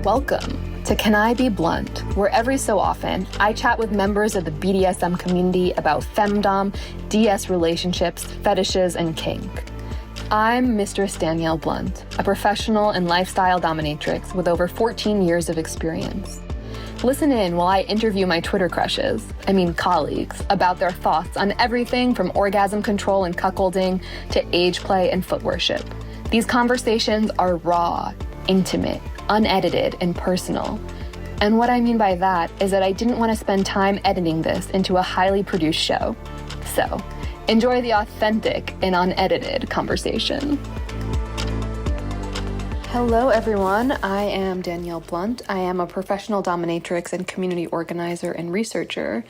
Welcome to Can I Be Blunt, where every so often I chat with members of the BDSM community about femdom, DS relationships, fetishes, and kink. I'm Mistress Danielle Blunt, a professional and lifestyle dominatrix with over 14 years of experience. Listen in while I interview my Twitter colleagues, about their thoughts on everything from orgasm control and cuckolding to age play and foot worship. These conversations are raw, intimate, unedited, and personal. And what I mean by that is that I didn't want to spend time editing this into a highly produced show. So, enjoy the authentic and unedited conversation. Hello, everyone. I am Danielle Blunt. I am a professional dominatrix and community organizer and researcher.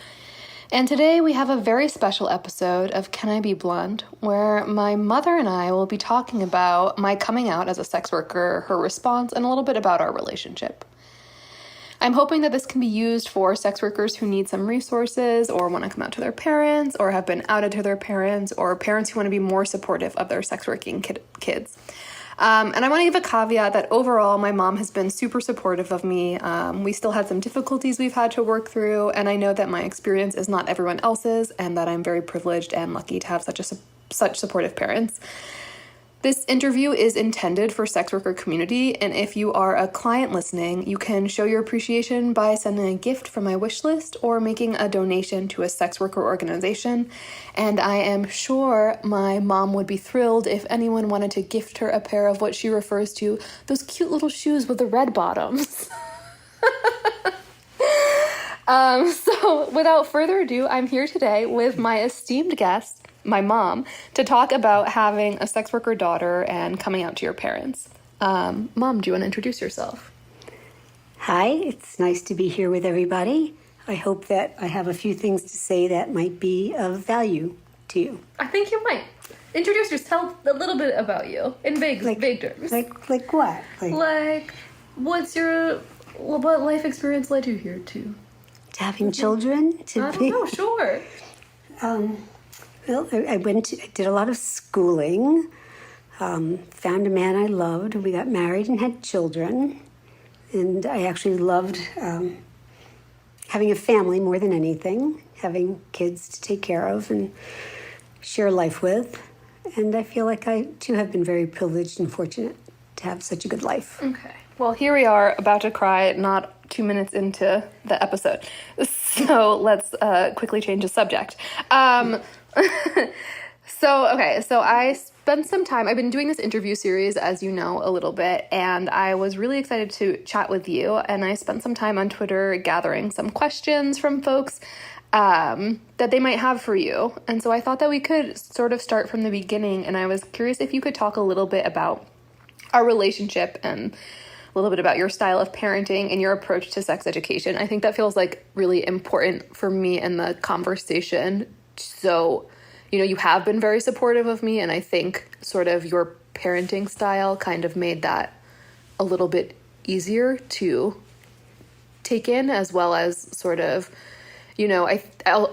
And today we have a very special episode of Can I Be Blunt, where my mother and I will be talking about my coming out as a sex worker, her response, and a little bit about our relationship. I'm hoping that this can be used for sex workers who need some resources or want to come out to their parents or have been outed to their parents or parents who want to be more supportive of their sex working kids. And I want to give a caveat that overall, my mom has been super supportive of me. We still had some difficulties we've had to work through, and I know that my experience is not everyone else's, and that I'm very privileged and lucky to have such supportive parents. This interview is intended for sex worker community, and if you are a client listening, you can show your appreciation by sending a gift from my wish list or making a donation to a sex worker organization. And I am sure my mom would be thrilled if anyone wanted to gift her a pair of what she refers to, those cute little shoes with the red bottoms. So without further ado, I'm here today with my esteemed guest, my mom, to talk about having a sex worker daughter and coming out to your parents. Mom, do you want to introduce yourself? Hi, it's nice to be here with everybody. I hope that I have a few things to say that might be of value to you. I think you might. Introduce yourself, a little bit about you, in vague terms. Like what? What life experience led you here to? To having children? I don't know, sure. Well, I did a lot of schooling, found a man I loved, and we got married and had children. And I actually loved having a family more than anything, having kids to take care of and share life with. And I feel like I, too, have been very privileged and fortunate to have such a good life. Okay. Well, here we are, about to cry, not 2 minutes into the episode. So let's quickly change the subject. So I spent some time, I've been doing this interview series, as you know, a little bit, and I was really excited to chat with you, and I spent some time on Twitter gathering some questions from folks that they might have for you. And so I thought that we could sort of start from the beginning, and I was curious if you could talk a little bit about our relationship and a little bit about your style of parenting and your approach to sex education. I think that feels like really important for me in the conversation. So, you have been very supportive of me, and I think sort of your parenting style kind of made that a little bit easier to take in, as well as sort of, I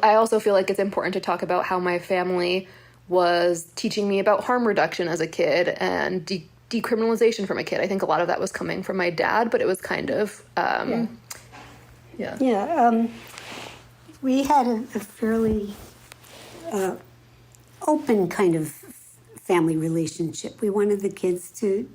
also feel like it's important to talk about how my family was teaching me about harm reduction as a kid and decriminalization from a kid. I think a lot of that was coming from my dad, but it was kind of, we had a fairly open kind of family relationship. We wanted the kids to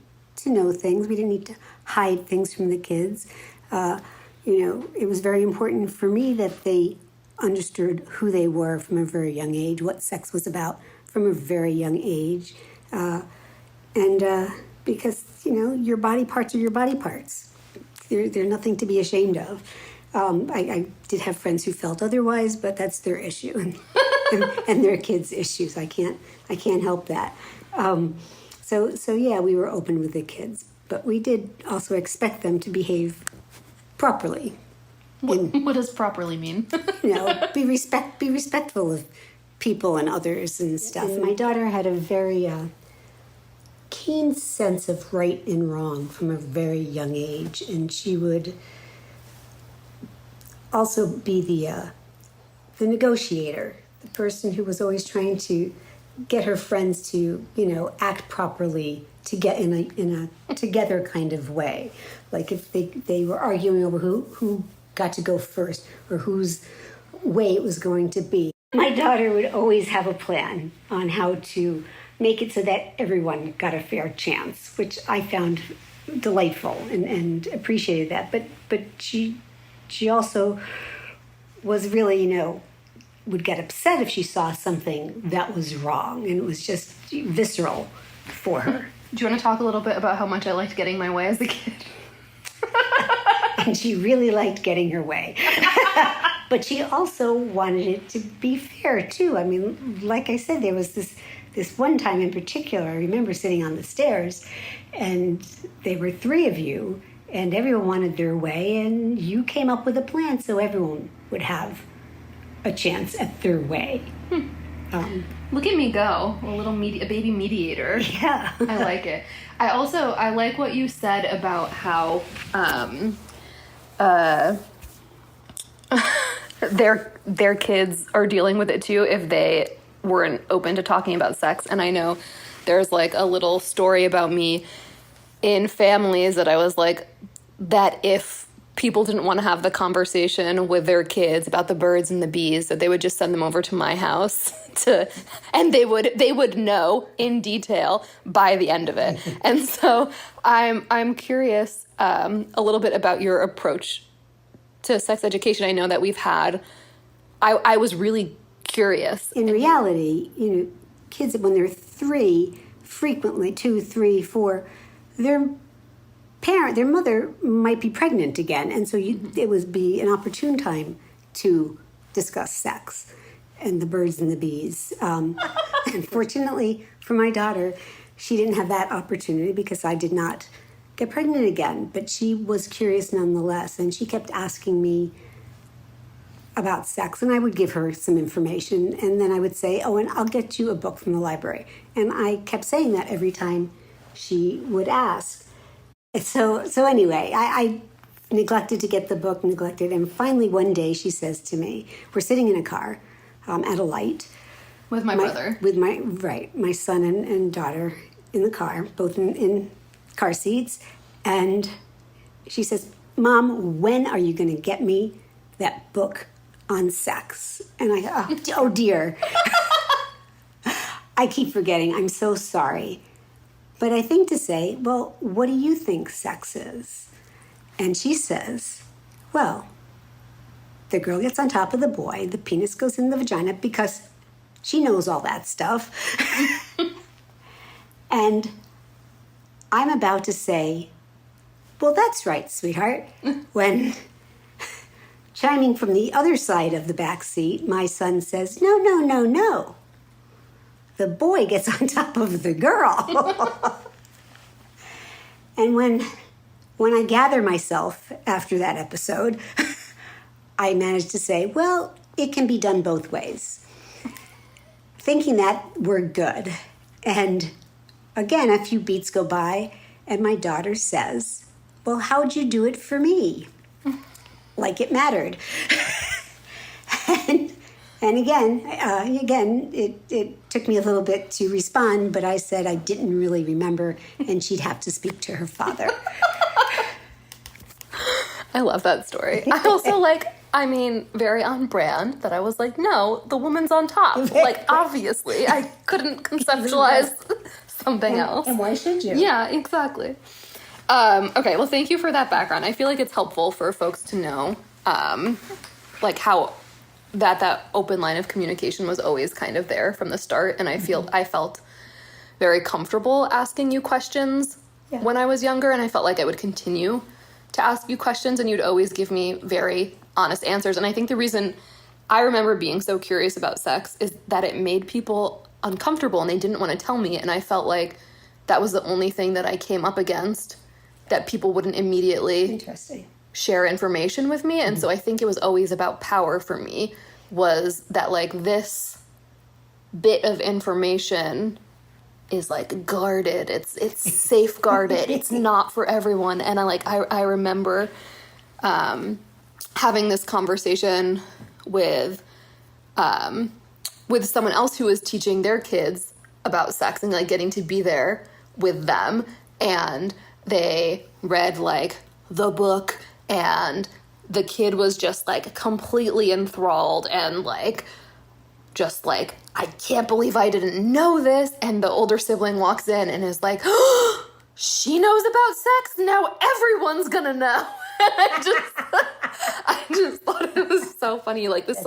know things. We didn't need to hide things from the kids. It was very important for me that they understood who they were from a very young age, what sex was about from a very young age. Because, your body parts are your body parts. They're nothing to be ashamed of. I did have friends who felt otherwise, but that's their issue and their kids' issues. I can't help that. We were open with the kids, but we did also expect them to behave properly. What does properly mean? Be respectful of people and others and stuff. My daughter had a very keen sense of right and wrong from a very young age, and she would also be the negotiator, the person who was always trying to get her friends to, act properly, to get in a together kind of way. Like if they were arguing over who got to go first or whose way it was going to be. My daughter would always have a plan on how to make it so that everyone got a fair chance, which I found delightful and appreciated that. But she also was really, would get upset if she saw something that was wrong, and it was just visceral for her. Do you want to talk a little bit about how much I liked getting my way as a kid? And she really liked getting her way. But she also wanted it to be fair, too. I mean, like I said, there was this one time in particular, I remember sitting on the stairs, and there were 3 of you, and everyone wanted their way, and you came up with a plan so everyone would have a chance at their way. Look at me go, a little a baby mediator. Yeah. I like it. I like what you said about how their kids are dealing with it too if they weren't open to talking about sex. And I know there's like a little story about me in families that I was like, that if people didn't want to have the conversation with their kids about the birds and the bees, that they would just send them over to my house and they would know in detail by the end of it. And so I'm curious a little bit about your approach to sex education. I know that we've had, I was really curious. In reality, kids when they're 3, frequently 2, 3, 4, their mother might be pregnant again, and so it would be an opportune time to discuss sex and the birds and the bees. Unfortunately for my daughter, she didn't have that opportunity because I did not get pregnant again, but she was curious nonetheless, and she kept asking me about sex, and I would give her some information, and then I would say, oh, and I'll get you a book from the library. And I kept saying that every time she would ask. So anyway, I neglected to get the book, and finally one day she says to me, we're sitting in a car at a light. With my brother. With my son and daughter in the car, both in car seats. And she says, Mom, when are you going to get me that book on sex? And I go, oh dear. I keep forgetting. I'm so sorry. But I think to say, well, what do you think sex is? And she says, well, the girl gets on top of the boy, the penis goes in the vagina, because she knows all that stuff. And I'm about to say, well, that's right, sweetheart. When, chiming from the other side of the back seat, my son says, no. The boy gets on top of the girl. And when I gather myself after that episode, I managed to say, well, it can be done both ways. Thinking that we're good. And again, a few beats go by, and my daughter says, well, how'd you do it for me? Like it mattered. And again, it took me a little bit to respond, but I said I didn't really remember, and she'd have to speak to her father. I love that story. I also very on brand that I was like, no, the woman's on top. Like, obviously, I couldn't conceptualize something else. And why should you? Yeah, exactly. Okay, well, thank you for that background. I feel like it's helpful for folks to know, how that open line of communication was always kind of there from the start. And I felt very comfortable asking you questions when I was younger. And I felt like I would continue to ask you questions, and you'd always give me very honest answers. And I think the reason I remember being so curious about sex is that it made people uncomfortable and they didn't want to tell me. And I felt like that was the only thing that I came up against that people wouldn't immediately share information with me. And so I think it was always about power for me, was that this bit of information is guarded. It's safeguarded. It's not for everyone. And I remember having this conversation with with someone else who was teaching their kids about sex and like getting to be there with them, and they read like the book, and the kid was just like completely enthralled and like just like, I can't believe I didn't know this. And the older sibling walks in and is like, oh, she knows about sex, now everyone's gonna know. And I just thought it was so funny, like this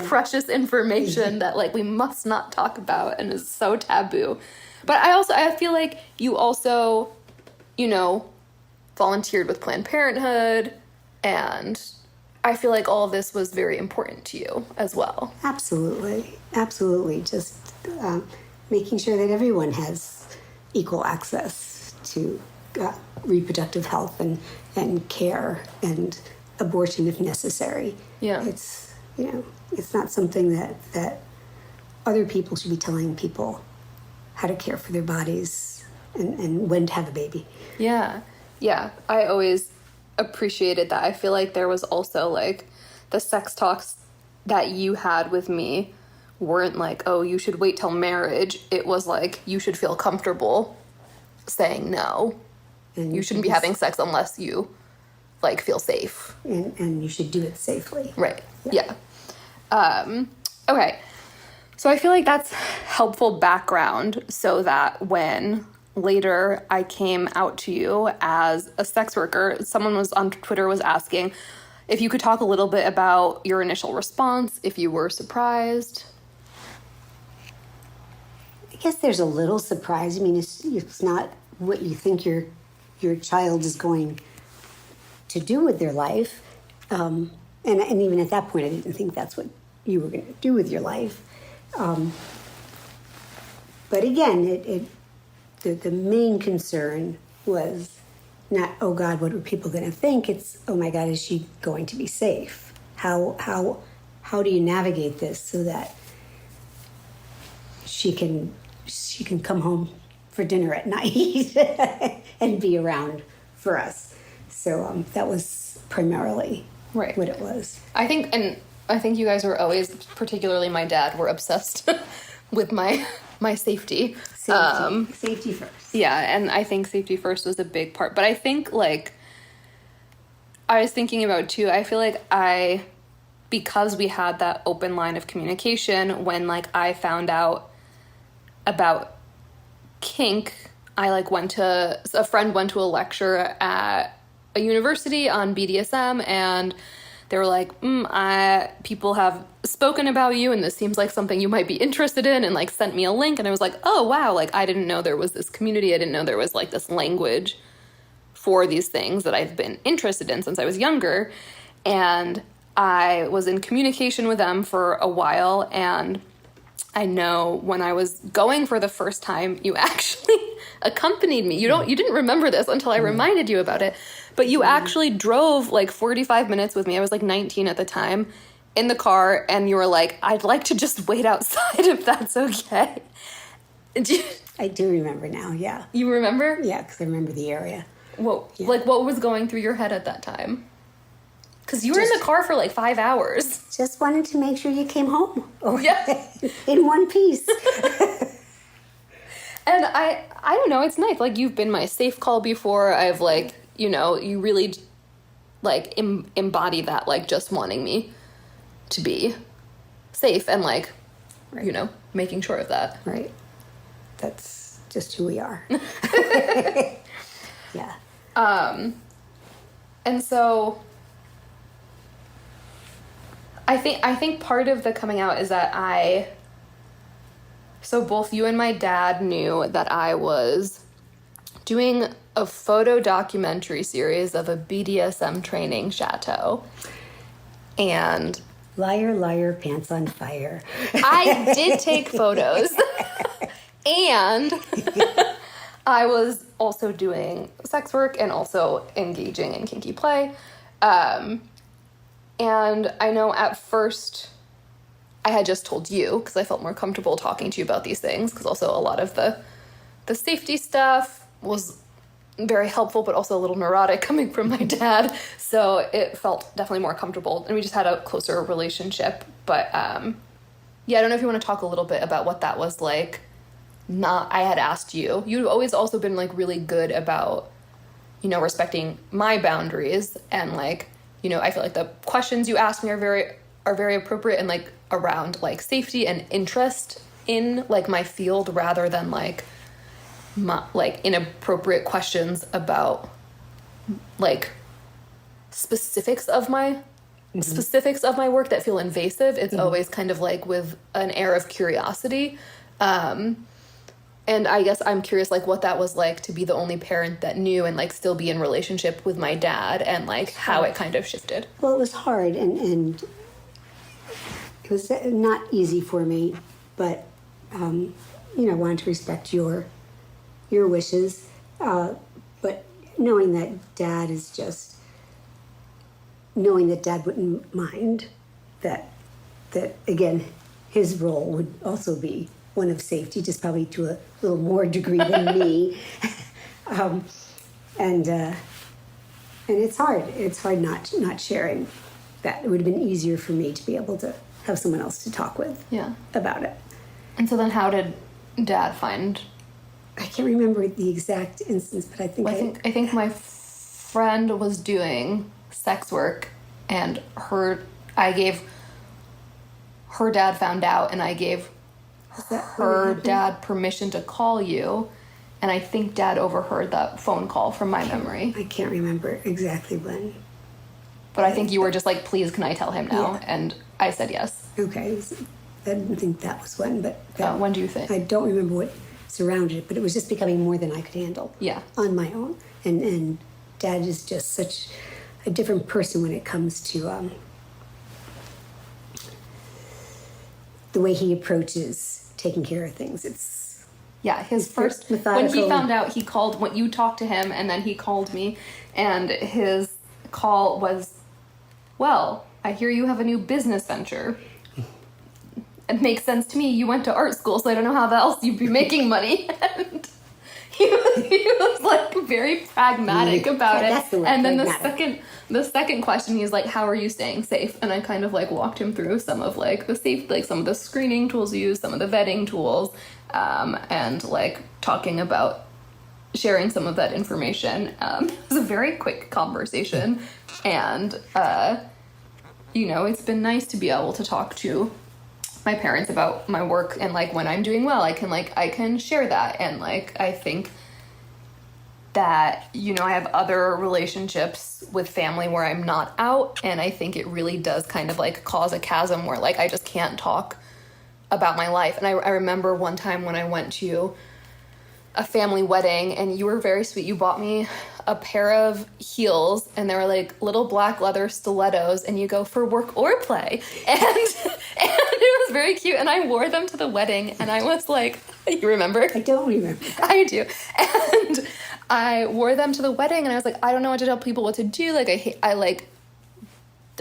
precious information that like we must not talk about and is so taboo. But I feel like you also, you know, volunteered with Planned Parenthood, and I feel like all of this was very important to you as well. Absolutely. Just making sure that everyone has equal access to reproductive health and care and abortion if necessary. Yeah. It's, you know, it's not something that other people should be telling people how to care for their bodies and when to have a baby. Yeah. Yeah. I always appreciated that. I feel like there was also like the sex talks that you had with me weren't like, oh, you should wait till marriage. It was like, you should feel comfortable saying no. And you shouldn't be having sex unless you like feel safe. And you should do it safely. Right. Yeah. Okay. So I feel like that's helpful background so that when later I came out to you as a sex worker, someone was on Twitter was asking if you could talk a little bit about your initial response, if you were surprised. I guess there's a little surprise. I mean, it's not what you think your child is going to do with their life. And even at that point, I didn't think that's what you were going to do with your life. But again, the main concern was not, oh God, what are people going to think? It's, oh my God, is she going to be safe? How do you navigate this so that she can come home for dinner at night and be around for us? So that was primarily right. what it was. I think you guys were always, particularly my dad, were obsessed with my safety. Safety first. Yeah, and I think safety first was a big part. But I think, like, I was thinking about, too, I feel like because we had that open line of communication, when, like, I found out about kink, a friend went to a lecture at a university on BDSM, and they were like, people have spoken about you, and this seems like something you might be interested in, and like sent me a link, and I was like, oh wow, like I didn't know there was this community. I didn't know there was like this language for these things that I've been interested in since I was younger. And I was in communication with them for a while, and I know when I was going for the first time, you actually accompanied me. You didn't remember this until I reminded you about it, but you actually drove like 45 minutes with me. I was like 19 at the time in the car, and you were like, I'd like to just wait outside if that's okay. I do remember now, yeah. You remember? Yeah, because I remember the area. Well, yeah. Like what was going through your head at that time? Because you were in the car for like 5 hours. Just wanted to make sure you came home. Yeah. In one piece. And I don't know, it's nice. Like, you've been my safe call before. I've like, you know, you really like embody that, like just wanting me to be safe and like, right. You know, making sure of that. Right. That's just who we are. Yeah. And so I think part of the coming out is that so both you and my dad knew that I was doing a photo documentary series of a BDSM training chateau. And liar, liar, pants on fire. I did take photos. And I was also doing sex work and also engaging in kinky play. And I know at first I had just told you because I felt more comfortable talking to you about these things, because also a lot of the safety stuff was very helpful, but also a little neurotic coming from my dad. So it felt definitely more comfortable, and we just had a closer relationship. But Yeah, I don't know if you want to talk a little bit about what that was like. I had asked you. You've always also been, like, really good about, you know, respecting my boundaries, and, like, you know, I feel like the questions you ask me are very appropriate, and, like, around, like, safety and interest in, like, my field, rather than, like, inappropriate questions about, like, specifics of my work that feel invasive. It's always kind of, like, with an air of curiosity. And I guess I'm curious, like, what that was like to be the only parent that knew, and, like, still be in relationship with my dad, and, like, how it kind of shifted. Well, it was hard, and it was not easy for me, but, you know, I wanted to respect your wishes. But knowing that Dad wouldn't mind, that again, his role would also be one of safety, just probably to a little more degree than me. And it's hard. It's hard not sharing that. It would have been easier for me to be able to have someone else to talk with about it. And so then how did Dad find... I can't remember the exact instance, but I think my friend was doing sex work, and her dad found out, and I gave her dad permission to call you, and I think Dad overheard that phone call from my memory. I can't remember exactly when. But I think you were just like, please, can I tell him now? Yeah. And I said yes. Okay. I didn't think that was when, but... when do you think? I don't remember what surrounded it, but it was just becoming more than I could handle. Yeah. On my own. And Dad is just such a different person when it comes to the way he approaches taking care of things. It's... Yeah, his first... methodical. When he found out, he called... When you talked to him, and then he called me, and his call was, well, I hear you have a new business venture. It makes sense to me. You went to art school, so I don't know how else you'd be making money. And he was like very pragmatic about it. That's the word, and then pragmatic. the second question, he's like, "How are you staying safe?" And I kind of like walked him through some of like some of the screening tools used, some of the vetting tools, and like talking about sharing some of that information. It was a very quick conversation, and you know, it's been nice to be able to talk to my parents about my work, and like when I'm doing well, I can share that. And like I think that, you know, I have other relationships with family where I'm not out, and I think it really does kind of like cause a chasm where like I just can't talk about my life. And I remember one time when I went to a family wedding, and you were very sweet. You bought me a pair of heels, and they were like little black leather stilettos, and you go, for work or play. And it was very cute, and I wore them to the wedding, and I was like, you remember? I don't remember. I do. And I wore them to the wedding, and I was like, I don't know what to tell people what to do. Like,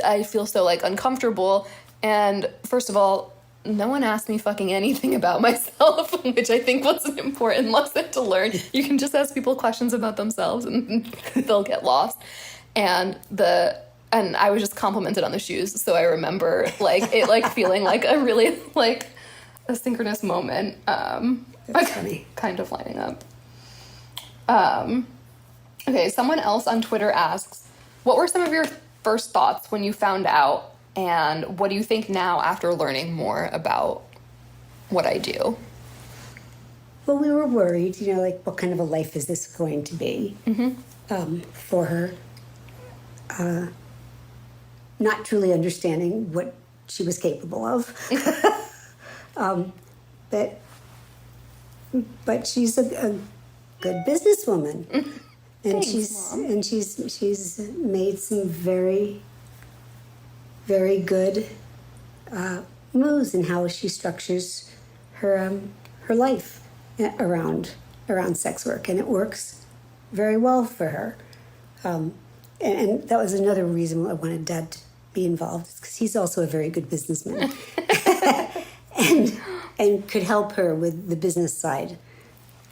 I feel so like uncomfortable. And first of all, no one asked me fucking anything about myself, which I think was an important lesson to learn. You can just ask people questions about themselves and they'll get lost. And I was just complimented on the shoes. So I remember like it like feeling like a really like a synchronous moment. That's funny. Kind of lining up. Okay, someone else on Twitter asks, what were some of your first thoughts when you found out? And what do you think now after learning more about what I do? Well, we were worried, you know, like what kind of a life is this going to be for her? Not truly understanding what she was capable of. But she's a good businesswoman. And Thanks, she's made some very, very good moves in how she structures her life around sex work, and it works very well for her. And that was another reason I wanted Dad to be involved, because he's also a very good businessman, and could help her with the business side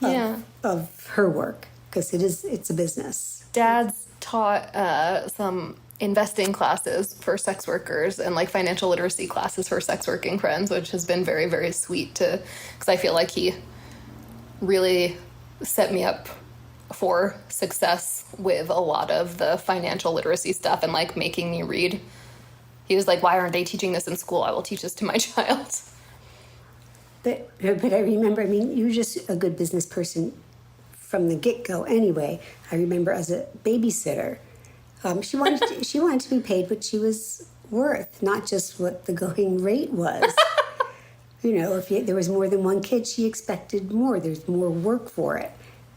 of her work, because it's a business. Dad's taught some investing classes for sex workers and like financial literacy classes for sex working friends, which has been very, very sweet because I feel like he really set me up for success with a lot of the financial literacy stuff and like making me read. He was like, why aren't they teaching this in school? I will teach this to my child. But I remember, I mean, you were just a good business person from the get-go anyway. I remember as a babysitter, she wanted to be paid what she was worth, not just what the going rate was. You know, if there was more than one kid, she expected more. There's more work for it.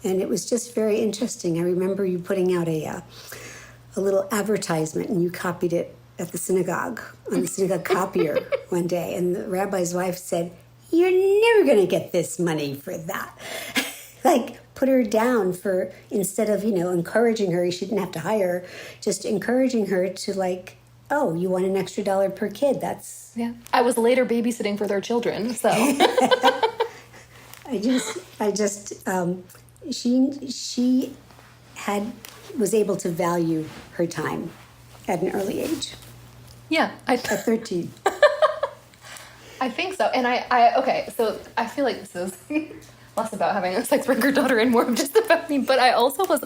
And it was just very interesting. I remember you putting out a little advertisement, and you copied it at the synagogue, on the synagogue copier one day. And the rabbi's wife said, "You're never going to get this money for that." Like, put her down for, instead of, encouraging her, she didn't have to hire her, just encouraging her to like, oh, you want an extra $1 per kid. That's... Yeah. I was later babysitting for their children, so. She was able to value her time at an early age. Yeah. At 13. I think so. And okay, so I feel like this is less about having a sex worker daughter and more just about me, but I also was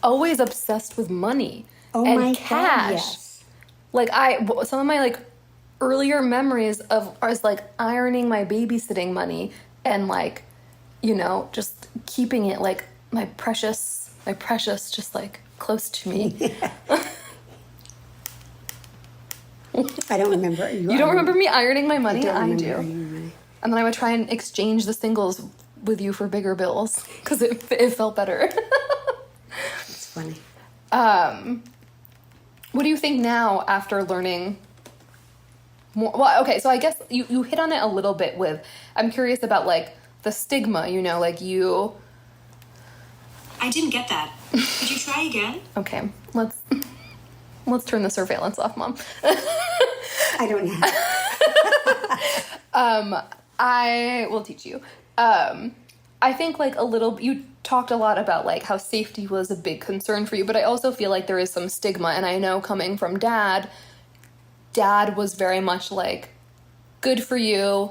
always obsessed with money and cash. God, yes. Like some of my like earlier memories of was like ironing my babysitting money and like, just keeping it like my precious just like close to me. Yeah. I don't remember. You don't remember me ironing my money? I do. Money. And then I would try and exchange the singles with you for bigger bills because it felt better. It's funny. What do you think now after learning more? Well, okay, so I guess you hit on it a little bit with, I'm curious about like the stigma, like you... I didn't get that. Could you try again? Okay, let's turn the surveillance off, Mom. I don't know. I will teach you. I think like you talked a lot about like how safety was a big concern for you, but I also feel like there is some stigma. And I know coming from Dad was very much like, good for you,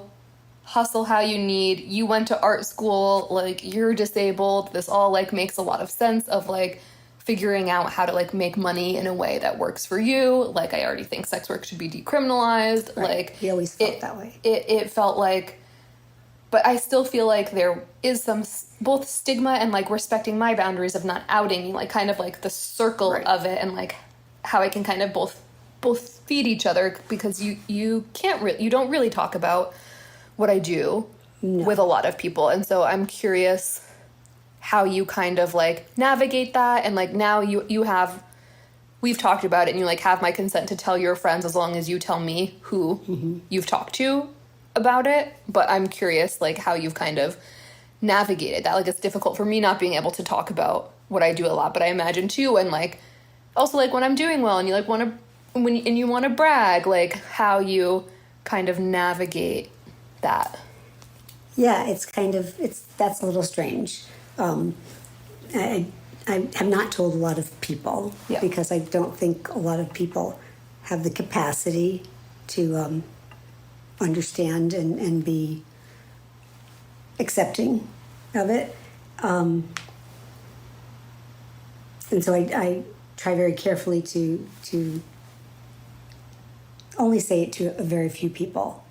hustle how you need. You went to art school, like you're disabled. This all like makes a lot of sense of like figuring out how to like make money in a way that works for you. Like I already think sex work should be decriminalized. Right. Like he always felt that way. It felt like, but I still feel like there is some both stigma and like respecting my boundaries of not outing me, like kind of like the circle right. of it and like how I can kind of both feed each other because you don't really talk about what I do with a lot of people. And so I'm curious how you kind of like navigate that. And like now we've talked about it and you like have my consent to tell your friends as long as you tell me who you've talked to about it. But I'm curious like how you've kind of navigated that. Like it's difficult for me not being able to talk about what I do a lot, but I imagine too. And like also like when I'm doing well and you like want to brag, like how you kind of navigate that. Yeah, that's a little strange. I have not told a lot of people because I don't think a lot of people have the capacity to understand and be accepting of it. And so I try very carefully to only say it to a very few people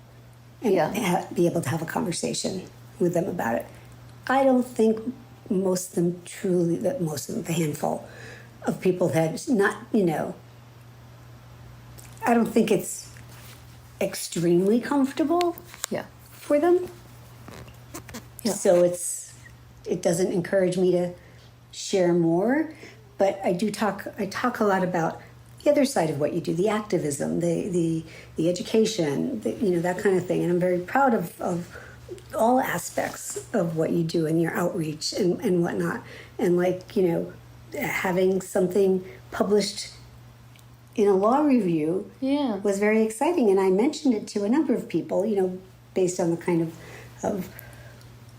and be able to have a conversation with them about it. I don't think most of them, the handful of people that not, I don't think it's extremely comfortable for them. Yeah. So it doesn't encourage me to share more, but I talk a lot about the other side of what you do, the activism, the education, that kind of thing. And I'm very proud of all aspects of what you do and your outreach and whatnot. And like, having something published in a law review was very exciting. And I mentioned it to a number of people, based on the kind of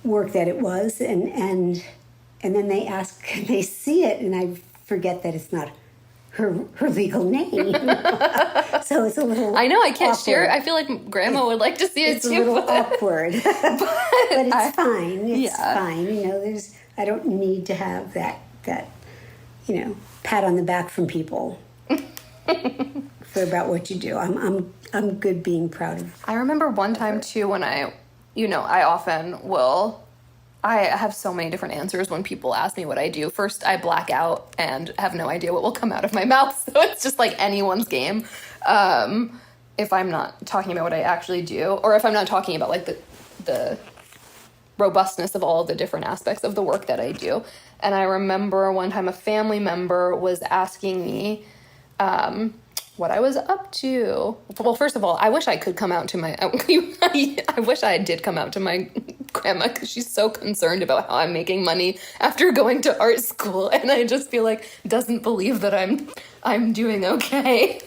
work that it was. And then they ask, can they see it? And I forget that it's not her legal name. So it's a little I know, I can't awkward. share. I feel like Grandma would like to see it It's too. a little awkward. But it's fine. It's yeah. fine. I don't need to have that pat on the back from people for about what you do. I'm good being proud of. I remember one time too when I often will. I have so many different answers when people ask me what I do. First, I black out and have no idea what will come out of my mouth. So it's just like anyone's game. If I'm not talking about what I actually do, or if I'm not talking about like the robustness of all the different aspects of the work that I do. And I remember one time a family member was asking me what I was up to. Well, first of all, I wish I could come out to my... I wish I did come out to my grandma because she's so concerned about how I'm making money after going to art school. And I just feel like doesn't believe that I'm doing okay.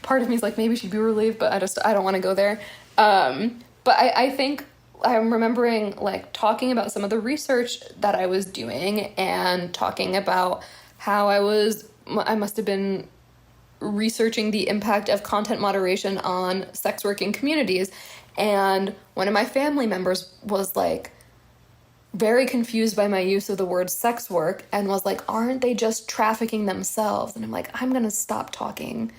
Part of me is like, maybe she'd be relieved, but I don't want to go there. But I think I'm remembering like talking about some of the research that I was doing and talking about how I must have been researching the impact of content moderation on sex working communities. And one of my family members was like very confused by my use of the word sex work and was like, aren't they just trafficking themselves? And I'm like, I'm going to stop talking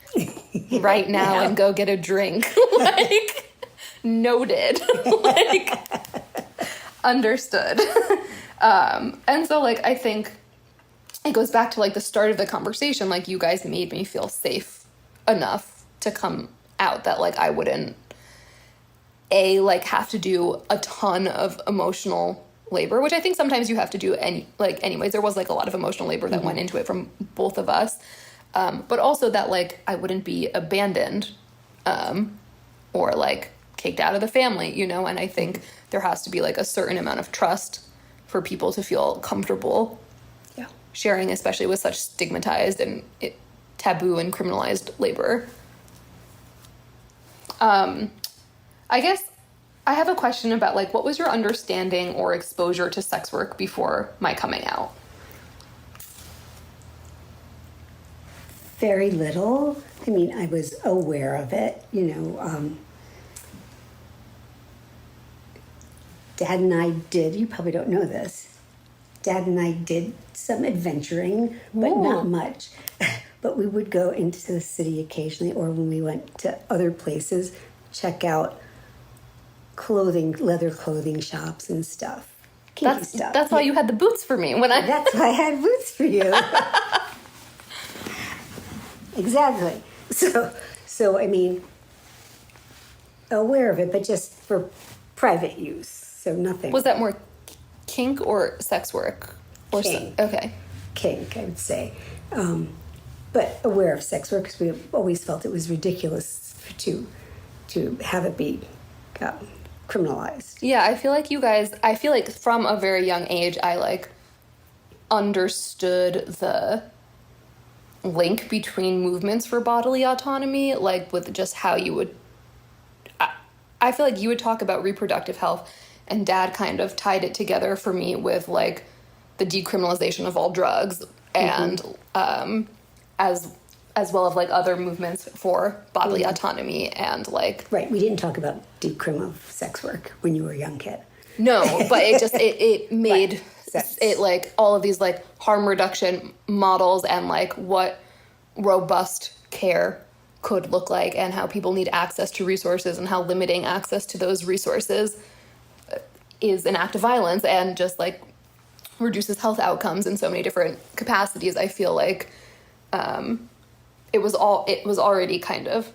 right now and go get a drink. Like, noted. Like, understood. And so like, I think it goes back to like the start of the conversation. Like, you guys made me feel safe enough to come out that like I wouldn't have to do a ton of emotional labor, which I think sometimes you have to do anyways. There was like a lot of emotional labor that went into it from both of us. But also that like I wouldn't be abandoned or like kicked out of the family, and I think there has to be like a certain amount of trust for people to feel comfortable sharing, especially with such stigmatized and taboo and criminalized labor. I guess I have a question about like, what was your understanding or exposure to sex work before my coming out? Very little. I mean, I was aware of it, Dad and I did, you probably don't know this, Dad and I did some adventuring, but not much. But we would go into the city occasionally, or when we went to other places, check out leather clothing shops and stuff. Kinky stuff. That's why you had the boots for me That's why I had boots for you. Exactly. So I mean, aware of it, but just for private use. So nothing. Was that more kink or sex work? Or Kink. Okay. Kink, I would say. But aware of sex work because we always felt it was ridiculous to have it be criminalized. Yeah, I feel like from a very young age, I like understood the link between movements for bodily autonomy, like with just how you would, I feel like you would talk about reproductive health and Dad kind of tied it together for me with like the decriminalization of all drugs and as well as like other movements for bodily autonomy and like... Right, we didn't talk about decrim of sex work when you were a young kid. No, but it just, it made sense. It like all of these like harm reduction models and like what robust care could look like and how people need access to resources and how limiting access to those resources is an act of violence and just like reduces health outcomes in so many different capacities. I feel like it was already kind of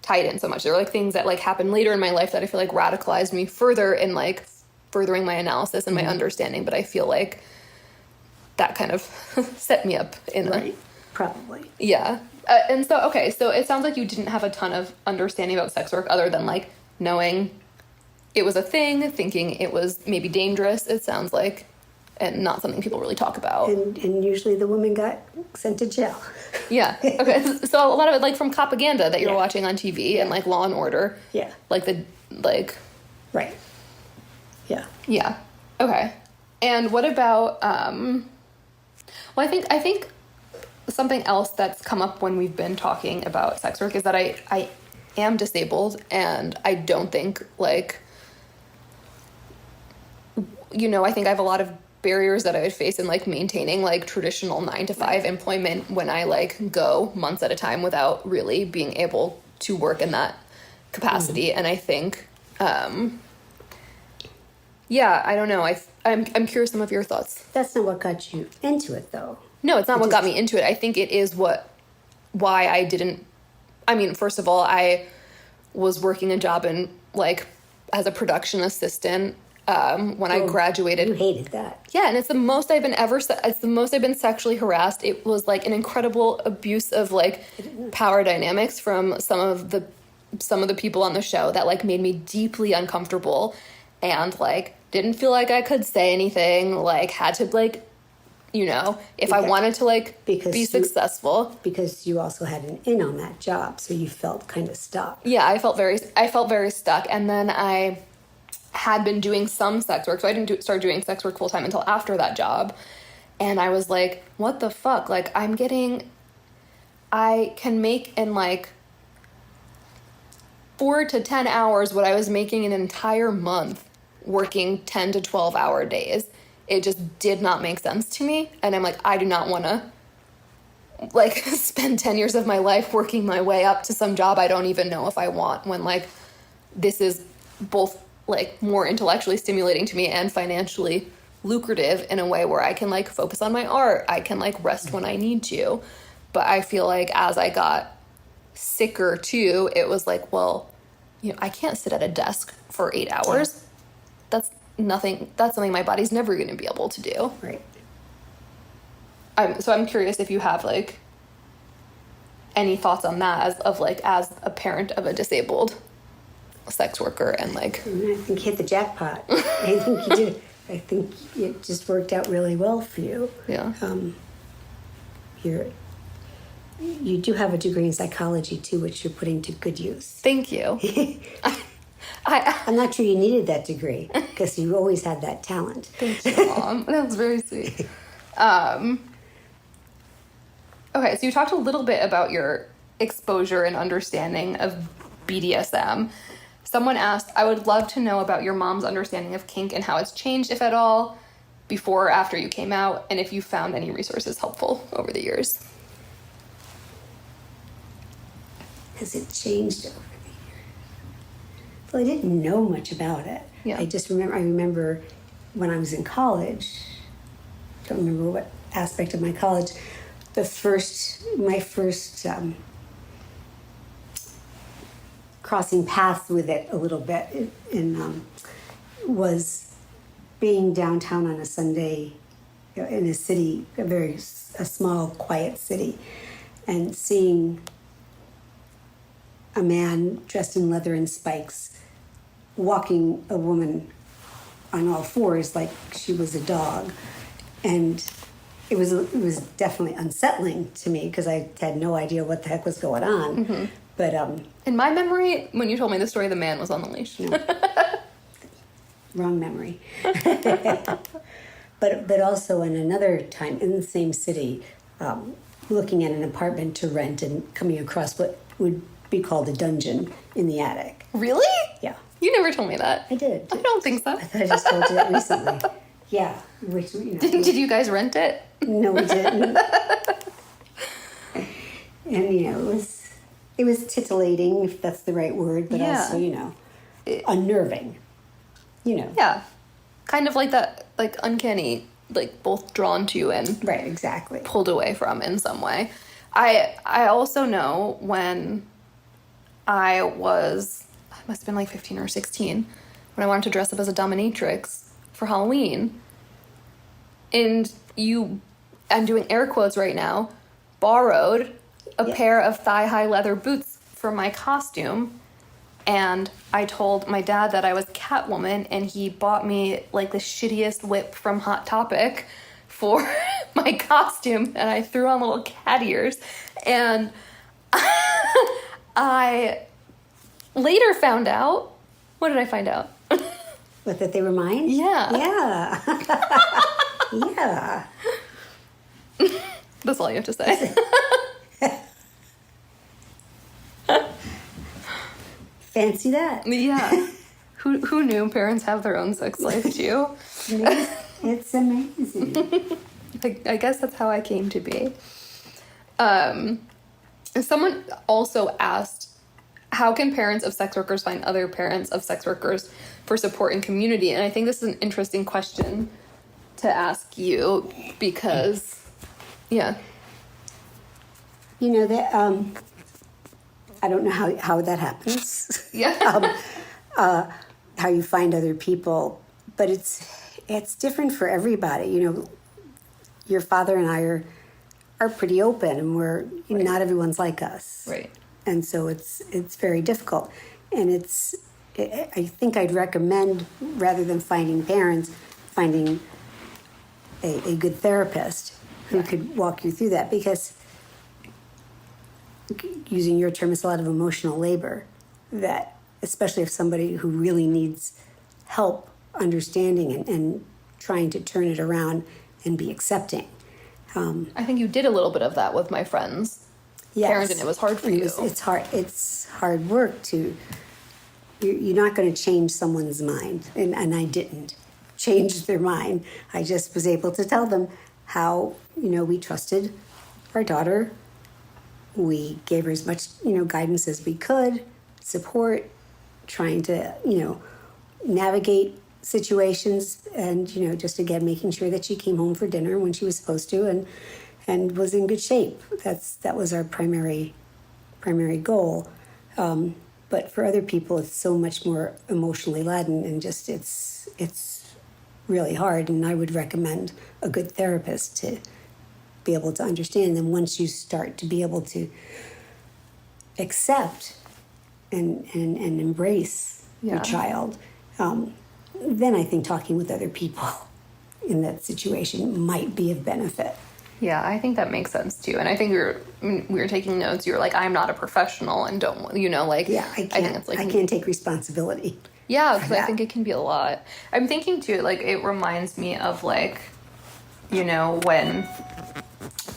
tied in so much. There were like things that like happened later in my life that I feel like radicalized me further in like furthering my analysis and my understanding, but I feel like that kind of set me up in right. Probably. Yeah. And so, okay, so it sounds like you didn't have a ton of understanding about sex work other than like knowing it was a thing, thinking it was maybe dangerous, it sounds like, and not something people really talk about. And usually the woman got sent to jail. Yeah. Okay. So a lot of it like from propaganda that you're watching on TV and like Law and Order. Yeah. Like Right. Yeah. Yeah. Okay. And what about well, I think something else that's come up when we've been talking about sex work is that I am disabled, and I don't think, like, you know, I think I have a lot of barriers that I would face in, like, maintaining, like, traditional 9-to-5 employment when I, like, go months at a time without really being able to work in that capacity. And I think, yeah, I don't know. I'm curious some of your thoughts. That's not what got you into it, though. No, it's not what got me into it. I think it is why I didn't, I mean, first of all, I was working a job in, like, as a production assistant when I graduated. You hated that. Yeah, and it's the most I've been sexually harassed. It was, like, an incredible abuse of, like, power dynamics from some of the people on the show that, like, made me deeply uncomfortable, and, like, didn't feel like I could say anything, like, had to, like, you know, if I wanted to, like, be successful. Because you also had an in on that job, so you felt kind of stuck. Yeah, I felt very stuck. And then I had been doing some sex work, so I didn't start doing sex work full-time until after that job. And I was like, what the fuck? Like, I can make in, like, 4 to 10 hours what I was making an entire month working 10 to 12 hour days. It just did not make sense to me. And I'm like, I do not want to, like, spend 10 years of my life working my way up to some job I don't even know if I want, when, like, this is both, like, more intellectually stimulating to me and financially lucrative in a way where I can, like, focus on my art. I can, like, rest when I need to. But I feel like as I got sicker too, it was like, well, you know, I can't sit at a desk for 8 hours. That's something my body's never going to be able to do. Right. So I'm curious if you have, like, any thoughts on that as a parent of a disabled sex worker, and, like, I think you hit the jackpot. I think you did. I think it just worked out really well for you. Yeah. You do have a degree in psychology too, which you're putting to good use. Thank you. I'm not sure you needed that degree because you always had that talent. Thank you, Mom. That was very sweet. Okay, so you talked a little bit about your exposure and understanding of BDSM. Someone asked, I would love to know about your mom's understanding of kink and how it's changed, if at all, before or after you came out, and if you found any resources helpful over the years. Has it changed over the years? Well, I didn't know much about it. Yeah. I remember when I was in college, don't remember what aspect of my college, my first crossing paths with it a little bit was being downtown on a Sunday, in a city, a small, quiet city, and seeing a man dressed in leather and spikes walking a woman on all fours like she was a dog. And it was definitely unsettling to me because I had no idea what the heck was going on. Mm-hmm. But in my memory, when you told me the story, the man was on the leash. No. Wrong memory. But also in another time in the same city, looking at an apartment to rent and coming across what would be called a dungeon in the attic. Really? Yeah. You never told me that. I did. I don't think so. I thought I just told you that recently. Yeah. Which, you know, Did you guys rent it? No, we didn't. And, you know, it was titillating, if that's the right word, but Yeah. also, you know, unnerving. You know. Yeah. Kind of like that, like, uncanny, like, both drawn to and Right, exactly. pulled away from in some way. I also know when I must have been like 15 or 16, when I wanted to dress up as a dominatrix for Halloween. And I'm doing air quotes right now, borrowed a pair of thigh-high leather boots for my costume. And I told my dad that I was Catwoman, and he bought me, like, the shittiest whip from Hot Topic for my costume, and I threw on little cat ears. And I later found out... What did I find out? What, that they were mine? Yeah. Yeah. Yeah. That's all you have to say. Fancy that. Yeah. Who knew parents have their own sex life too? It's amazing. I guess that's how I came to be. Someone also asked, how can parents of sex workers find other parents of sex workers for support and community? And I think this is an interesting question to ask you because, yeah. You know, that I don't know how that happens. Yeah. How you find other people, but it's different for everybody. You know, your father and I are pretty open, and we're not everyone's like us. Right. And so it's very difficult. And I think I'd recommend, rather than finding parents, finding a good therapist who could walk you through that, because using your term, it's a lot of emotional labor, that especially if somebody who really needs help understanding and trying to turn it around and be accepting. I think you did a little bit of that with my friends. Yes. Parents, and it was hard for you. It's hard. It's hard work to. You're not going to change someone's mind, and I didn't change their mind. I just was able to tell them how we trusted our daughter. We gave her as much guidance as we could, support, trying to navigate situations, and just again making sure that she came home for dinner when she was supposed to, and was in good shape. That was our primary goal. But for other people, it's so much more emotionally laden, and just it's really hard. And I would recommend a good therapist to be able to understand them. Once you start to be able to accept and embrace your child, then I think talking with other people in that situation might be of benefit. Yeah, I think that makes sense too. And I think we were taking notes. You were like, I'm not a professional and don't, Yeah, I think it's like, I can't take responsibility. Yeah, because I think it can be a lot. I'm thinking too, like, it reminds me of like, when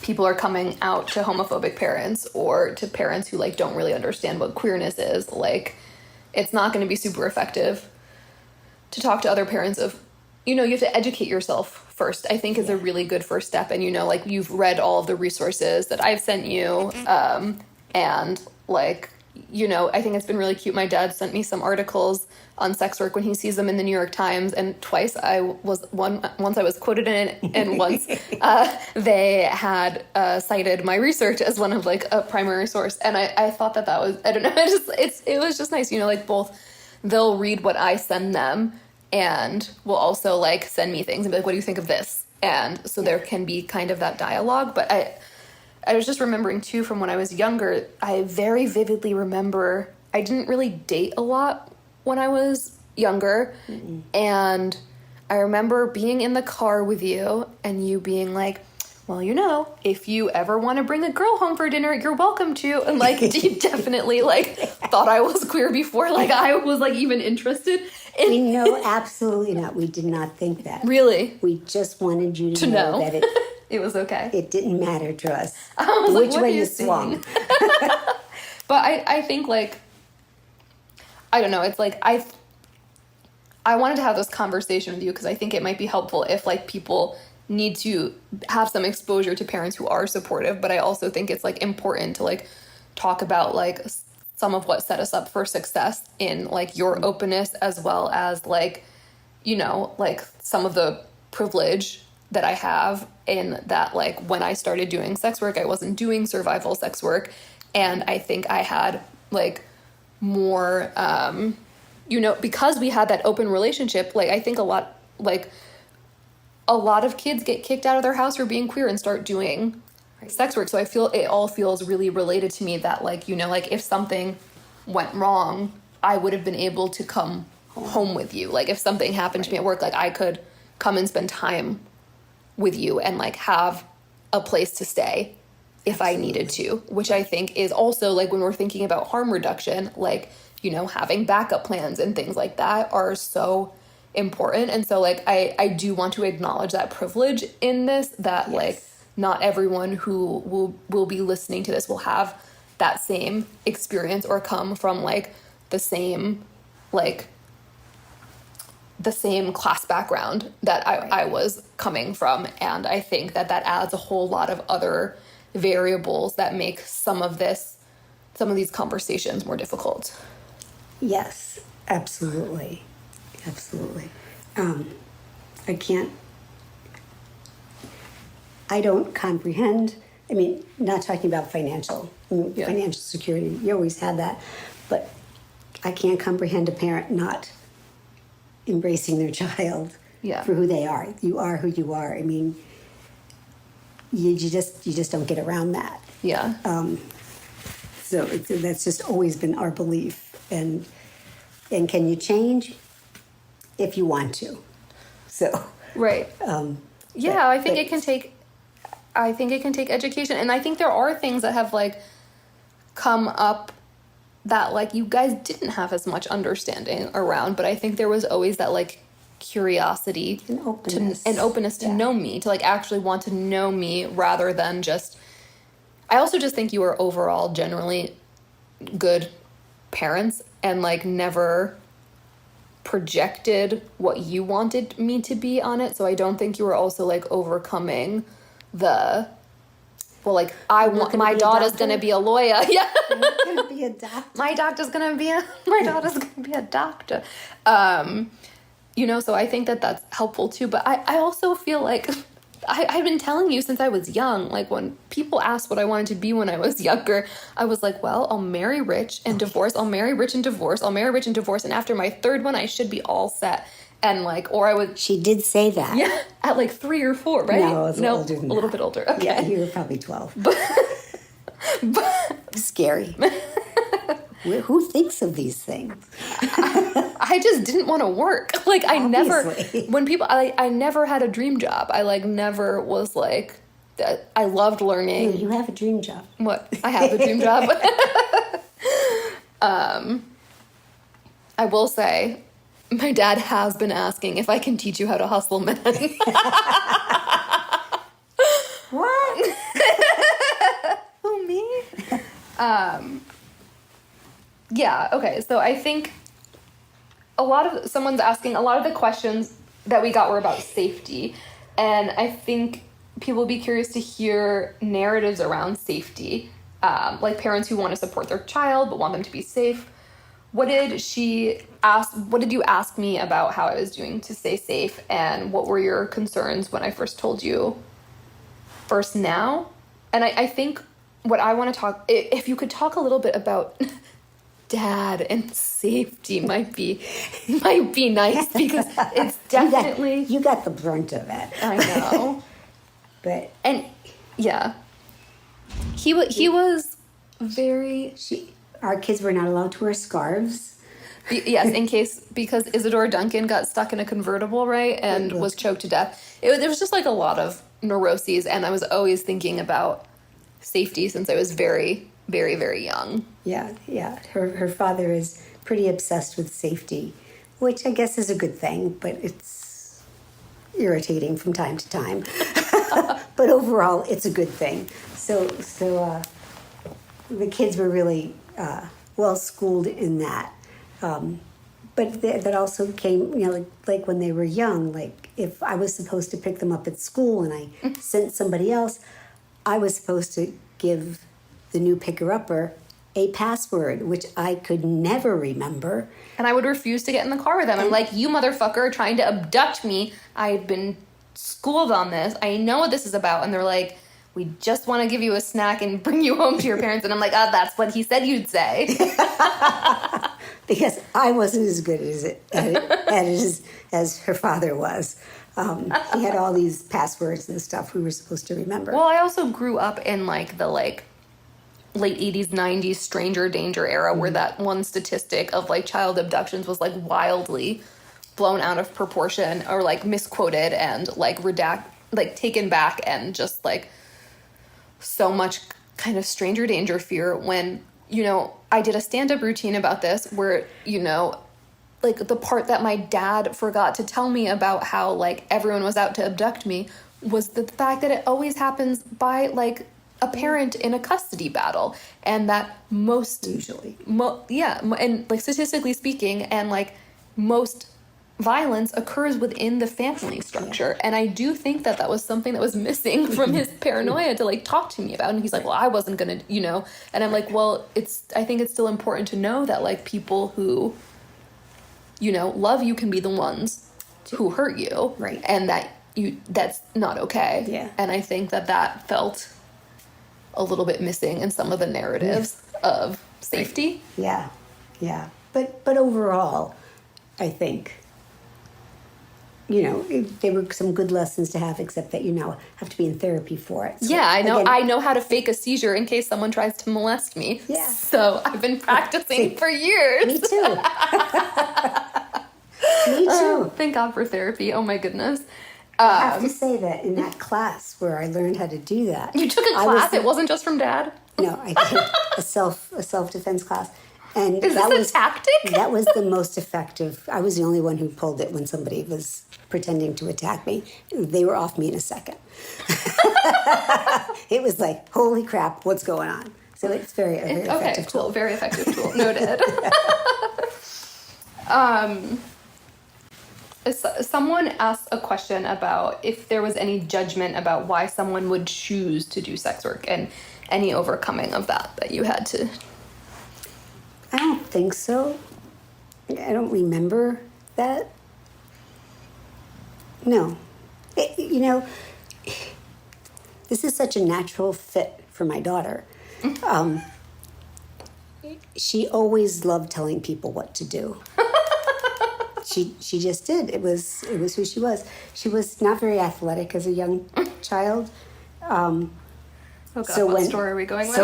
people are coming out to homophobic parents or to parents who like don't really understand what queerness is. Like, it's not going to be super effective to talk to other parents of, you have to educate yourself first, I think is a really good first step. And, like, you've read all of the resources that I've sent you. And like, I think it's been really cute. My dad sent me some articles on sex work when he sees them in the New York Times. And once I was quoted in it, and once they had cited my research as one of like a primary source. And I thought that was, I don't know, it was just nice, like both they'll read what I send them and will also like send me things and be like, what do you think of this? And so there can be kind of that dialogue. But I was just remembering too, from when I was younger, I very vividly remember I didn't really date a lot when I was younger. Mm-mm. And I remember being in the car with you and you being like, well, if you ever want to bring a girl home for dinner, you're welcome to. And like, you definitely like thought I was queer before like I was like even interested. No, absolutely not. We did not think that. Really? We just wanted you to know that it was okay. It didn't matter to us which way you swung. But I think like, I don't know. It's like I wanted to have this conversation with you because I think it might be helpful if like people need to have some exposure to parents who are supportive. But I also think it's like important to like talk about like some of what set us up for success in like your openness, as well as like, like some of the privilege that I have in that, like when I started doing sex work, I wasn't doing survival sex work. And I think I had like more, because we had that open relationship, like I think a lot of kids get kicked out of their house for being queer and start doing sex work. So I feel it all feels really related to me that like, like if something went wrong, I would have been able to come home with you. Like if something happened to me at work, like I could come and spend time with you and like have a place to stay if I needed to, which I think is also like when we're thinking about harm reduction, like, having backup plans and things like that are so important. And so like I do want to acknowledge that privilege in this, that like not everyone who will be listening to this will have that same experience or come from like the same class background that I was coming from. And I think that adds a whole lot of other variables that make some of these conversations more difficult. Yes, absolutely. Absolutely. I don't comprehend, I mean, not talking about financial security, you always had that, but I can't comprehend a parent not embracing their child for who they are. You are who you are. I mean, you just don't get around that. Yeah. So that's just always been our belief. And can you change? If you want to. So. Right. I think it can take education. And I think there are things that have like come up that like you guys didn't have as much understanding around, but I think there was always that like curiosity and openness to know me, to like actually want to know me rather than just. I also just think you were overall generally good parents and like never projected what you wanted me to be on it. So I don't think you were also like overcoming the, well, like my daughter's gonna be a lawyer. Yeah. I'm not gonna be a doctor. My daughter's gonna be a doctor. So I think that's helpful too. But I also feel like I've been telling you since I was young, like when people asked what I wanted to be when I was younger, I was like, well, I'll marry rich and divorce. I'll marry rich and divorce. I'll marry rich and divorce. And after my third one, I should be all set. And like, or I would. She did say that. Yeah. At like 3 or 4, right? No, I was older than a little bit older. Okay. Yeah, you were probably 12. But scary. Who thinks of these things? I just didn't want to work. Like I Obviously. I never had a dream job. I like never was like, I loved learning. No, you have a dream job. What? I have a dream job. I will say, my dad has been asking if I can teach you how to hustle men. What? Who, me? Yeah, okay. So I think someone's asking, a lot of the questions that we got were about safety. And I think people will be curious to hear narratives around safety, like parents who want to support their child but want them to be safe. What did you ask me about how I was doing to stay safe, and what were your concerns when I first told you first now? And I think what I want to talk, if you could talk a little bit about dad and safety might be nice, because it's definitely... You got the brunt of it. I know. But... And, yeah. He was very... Our kids were not allowed to wear scarves. Yes, because Isadora Duncan got stuck in a convertible, right, and was choked to death. There was just like a lot of neuroses, and I was always thinking about safety since I was very, very, very young. Yeah. Her father is pretty obsessed with safety, which I guess is a good thing, but it's irritating from time to time. But overall, it's a good thing. So the kids were really well schooled in that. But that also came, like when they were young, like if I was supposed to pick them up at school and I sent somebody else, I was supposed to give the new picker-upper a password, which I could never remember. And I would refuse to get in the car with them. I'm like, you motherfucker are trying to abduct me. I've been schooled on this. I know what this is about. And they're like, we just want to give you a snack and bring you home to your parents. And I'm like, that's what he said you'd say. Because I wasn't as good at it as her father was. He had all these passwords and stuff we were supposed to remember. Well, I also grew up in the late 80s, 90s stranger danger era, where that one statistic of child abductions was wildly blown out of proportion or misquoted and taken back, and just so much kind of stranger danger fear when, I did a stand-up routine about this where, the part that my dad forgot to tell me about how everyone was out to abduct me was the fact that it always happens by, like, a parent in a custody battle, and that most... Usually. And, like, statistically speaking, and, like, most violence occurs within the family structure. And I do think that that was something that was missing from his paranoia to, like, talk to me about. And he's like, well, I wasn't gonna, and I'm like, well, I think it's still important to know that, like, people who, love you can be the ones who hurt you. Right. And that's not okay. Yeah. And I think that felt a little bit missing in some of the narratives of safety. Yeah. Yeah. But overall, I think, there were some good lessons to have, except that you now have to be in therapy for it. So, yeah, I know. Again, I know how to fake a seizure in case someone tries to molest me. Yeah. So I've been practicing for years. Me too. Me too. Thank God for therapy. Oh my goodness. I have to say that in that class where I learned how to do that. You took a class? It wasn't just from Dad? No, I did a self-defense class. And Is this a tactic? That was the most effective. I was the only one who pulled it when somebody was pretending to attack me. They were off me in a second. It was like, holy crap, what's going on? So it's very effective tool. Cool. Very effective tool. Noted. Someone asked a question about if there was any judgment about why someone would choose to do sex work and any overcoming of that you had to. I don't think so. I don't remember that. No. This is such a natural fit for my daughter. She always loved telling people what to do. She just did. It was who she was. She was not very athletic as a young child. Oh God, what story are we going with?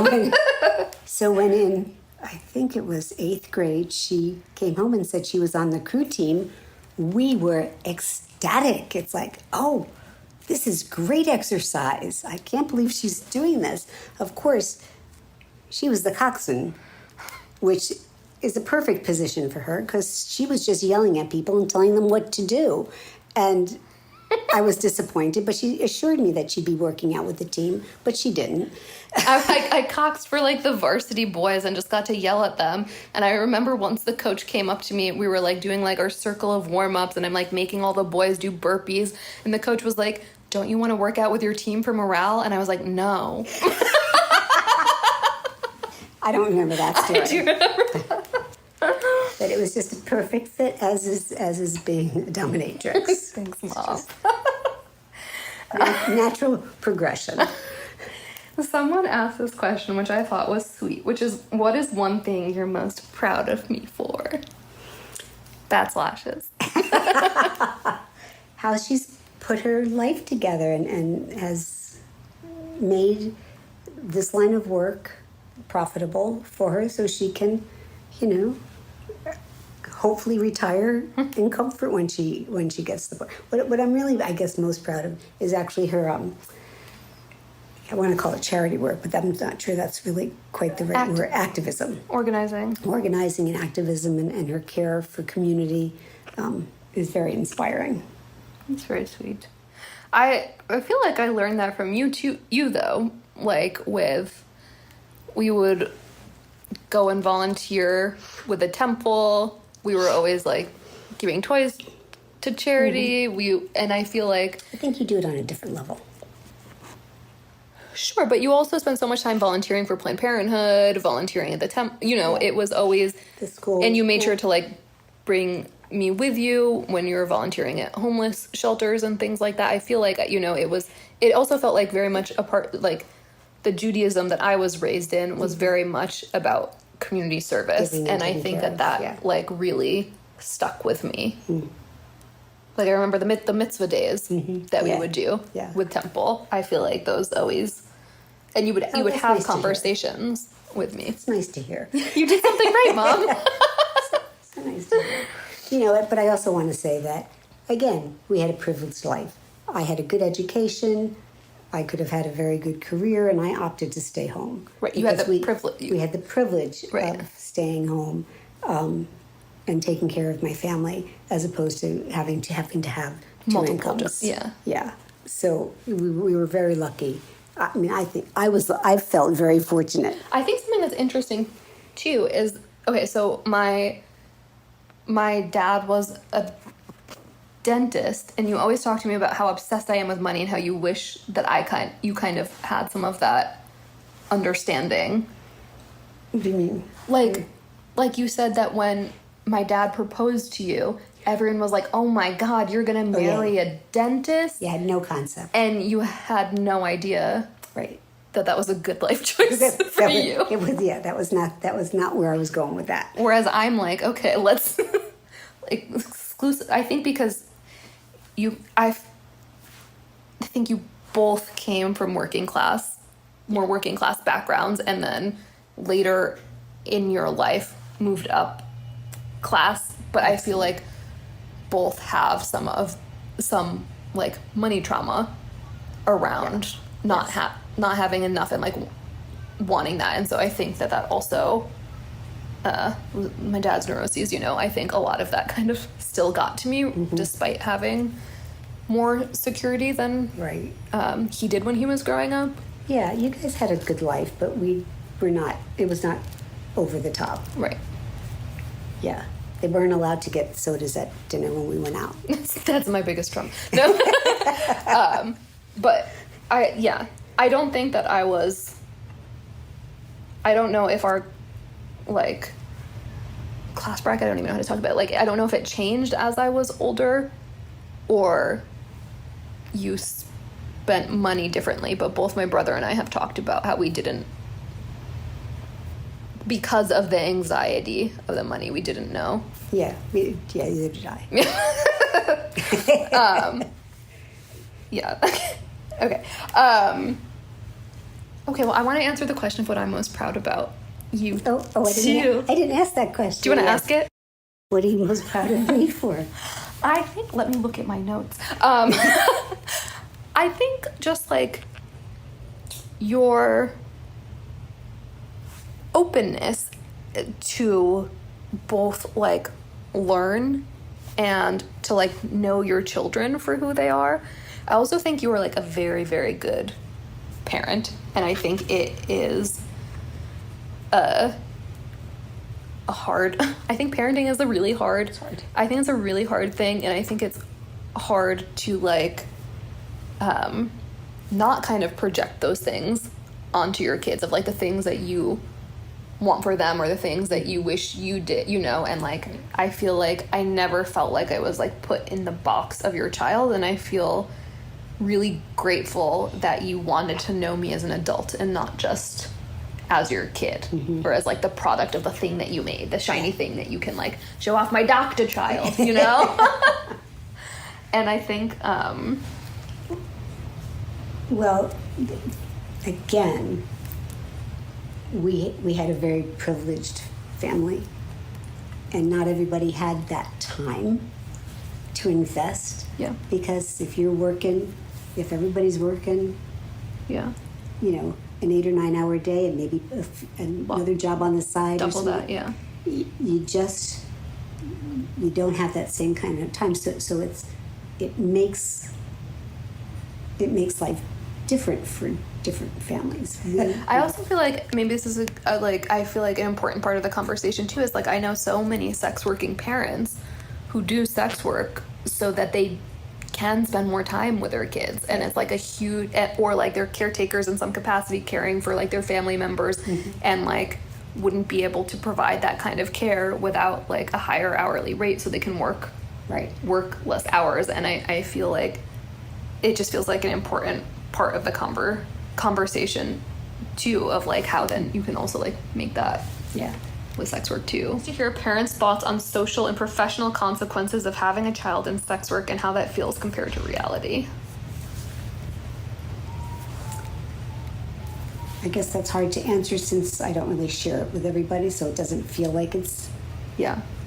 So when in, I think it was 8th grade, she came home and said she was on the crew team. We were ecstatic. It's like, oh, this is great exercise. I can't believe she's doing this. Of course, she was the coxswain, which is a perfect position for her because she was just yelling at people and telling them what to do. And I was disappointed, but she assured me that she'd be working out with the team, but she didn't. I coxed for, like, the varsity boys and just got to yell at them. And I remember once the coach came up to me, we were, like, doing, like, our circle of warm-ups, and I'm, like, making all the boys do burpees. And the coach was like, don't you want to work out with your team for morale? And I was like, no. I don't remember that story. I do remember that. But it was just a perfect fit, as is being a dominatrix. Thanks, Mom. Natural progression. Someone asked this question, which I thought was sweet, which is, what is one thing you're most proud of me for? That's lashes. How she's put her life together and has made this line of work profitable for her so she can, hopefully retire in comfort when she gets the book. What I'm really, I guess, most proud of is actually her, I want to call it charity work, but I'm not sure that's really quite the right word. Activism. Organizing and activism and her care for community is very inspiring. It's very sweet. I feel like I learned that from you though. Like, we would go and volunteer with a temple. We were always, like, giving toys to charity. And I feel like... I think you do it on a different level. Sure, but you also spend so much time volunteering for Planned Parenthood, volunteering at the temple. It was always... The school. And you made sure to, like, bring me with you when you were volunteering at homeless shelters and things like that. I feel like, it also felt like very much a part, like, the Judaism that I was raised in was very much about community service. And I think that like, really stuck with me. Like, I remember the mitzvah days that we would do with Temple. I feel like those always... And you would have nice conversations with me. It's nice to hear. You did something right, Mom. So nice to hear. But I also want to say that, again, we had a privileged life. I had a good education. I could have had a very good career, and I opted to stay home. Right, you had the privilege. We had the privilege of staying home and taking care of my family, as opposed to having to have two multiple incomes. jobs. Yeah. Yeah. So we were very lucky. I mean, I felt very fortunate. I think something that's interesting too is, okay, so my dad was a dentist, and you always talk to me about how obsessed I am with money and how you wish that you kind of had some of that understanding. What do you mean? Like you said that when my dad proposed to you, everyone was like, oh my God, you're going to marry a dentist? Yeah, I had no concept. And you had no idea Right. that was a good life choice for you. It was, that was not where I was going with that. Whereas I'm like, okay, let's exclusive. I think because I think you both came from more working class backgrounds, and then later in your life moved up class. But I feel like both have some like money trauma around not having enough and like wanting that. And so I think that also my dad's neuroses, I think a lot of that kind of still got to me, despite having more security than he did when he was growing up. Yeah, you guys had a good life, but it was not over the top. Right. Yeah. They weren't allowed to get sodas at dinner when we went out. That's my biggest trauma. No. But I don't think that I don't know if our like class bracket, I don't even know how to talk about it. Like, I don't know if it changed as I was older or you spent money differently, but both my brother and I have talked about how we didn't, because of the anxiety of the money, we didn't know. Yeah, neither did I. Yeah. Okay. Okay, well, I want to answer the question of what I'm most proud about. You I didn't ask that question. Do you want to ask it? What are you most proud of me for? I think, let me look at my notes. I think just like your openness to both like learn and to like know your children for who they are. I also think you are like a very, very good parent, and I think it is a hard, I think parenting is a really hard, I think it's a really hard thing, and I think it's hard to like not kind of project those things onto your kids, of like the things that you want for them or the things that you wish you did, and like I feel like I never felt like I was like put in the box of your child, and I feel really grateful that you wanted to know me as an adult and not just as your kid, or as like the product of the thing that you made, the shiny thing that you can like show off, my doctor child, And I think well, again, we had a very privileged family, and not everybody had that time to invest. Yeah. Because if everybody's working, yeah, an 8 or 9 hour day and maybe another job on the side, double that, yeah. You don't have that same kind of time. So it makes life different for different families. I also feel like maybe this is I feel like an important part of the conversation too is like I know so many sex working parents who do sex work so that they can spend more time with their kids, and it's like a huge, or like they're caretakers in some capacity caring for like their family members, and like wouldn't be able to provide that kind of care without like a higher hourly rate, so they can work less hours. And I feel like it just feels like an important part of the conversation too, of like how then you can also like make that with sex work too. To hear parents' thoughts on social and professional consequences of having a child in sex work and how that feels compared to reality. I guess that's hard to answer since I don't really share it with everybody, so it doesn't feel like it's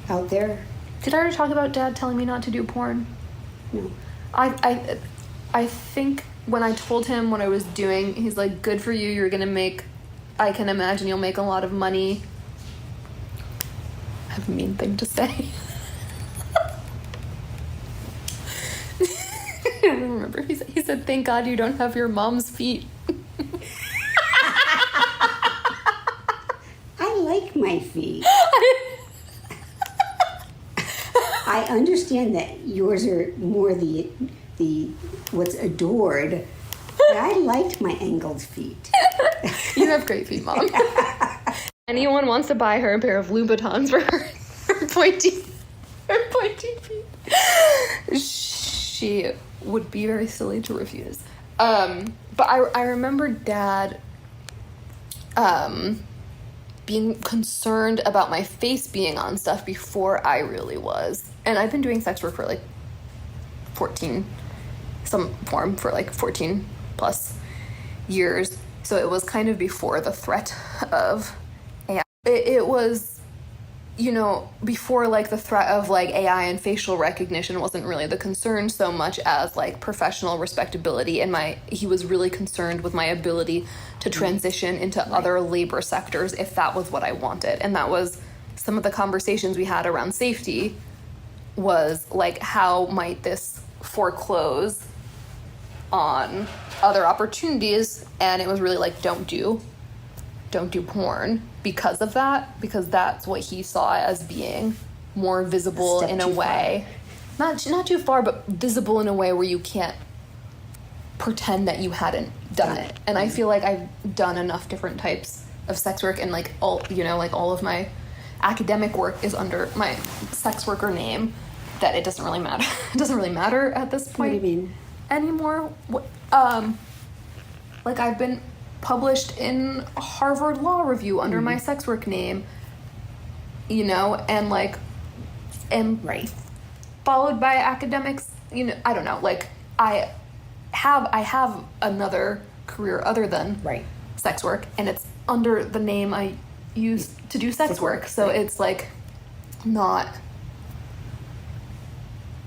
out there. Did I already talk about Dad telling me not to do porn? No. I think when I told him what I was doing, he's like, good for you, you're gonna make, I can imagine you'll make a lot of money. I have a mean thing to say. I don't remember remember he said, "Thank God you don't have your mom's feet." I like my feet. I understand that yours are more the what's adored, but I liked my angled feet. You have great feet, Mom. Anyone wants to buy her a pair of Louboutins for her pointy feet, she would be very silly to refuse. But I remember Dad being concerned about my face being on stuff before I really was. And I've been doing sex work for like 14 plus years. So it was kind of before the threat of AI. It was, you know, before like the threat of like AI and facial recognition wasn't really the concern so much as like professional respectability. And he was really concerned with my ability to transition into other labor sectors if that was what I wanted. And that was some of the conversations we had around safety, was like, how might this foreclose on other opportunities? And it was really like, don't do porn because of that, because that's what he saw as being more visible in a way, not too far, but visible in a way where you can't pretend that you hadn't done it. And I feel like I've done enough different types of sex work, and like all of my academic work is under my sex worker name, that it doesn't really matter. It doesn't really matter at this point. What do you mean? Anymore. Like I've been published in Harvard Law Review under my sex work name, you know, and like, and followed by academics, you know, I don't know, like I have another career other than sex work, and it's under the name I use to do sex work. So it's like not,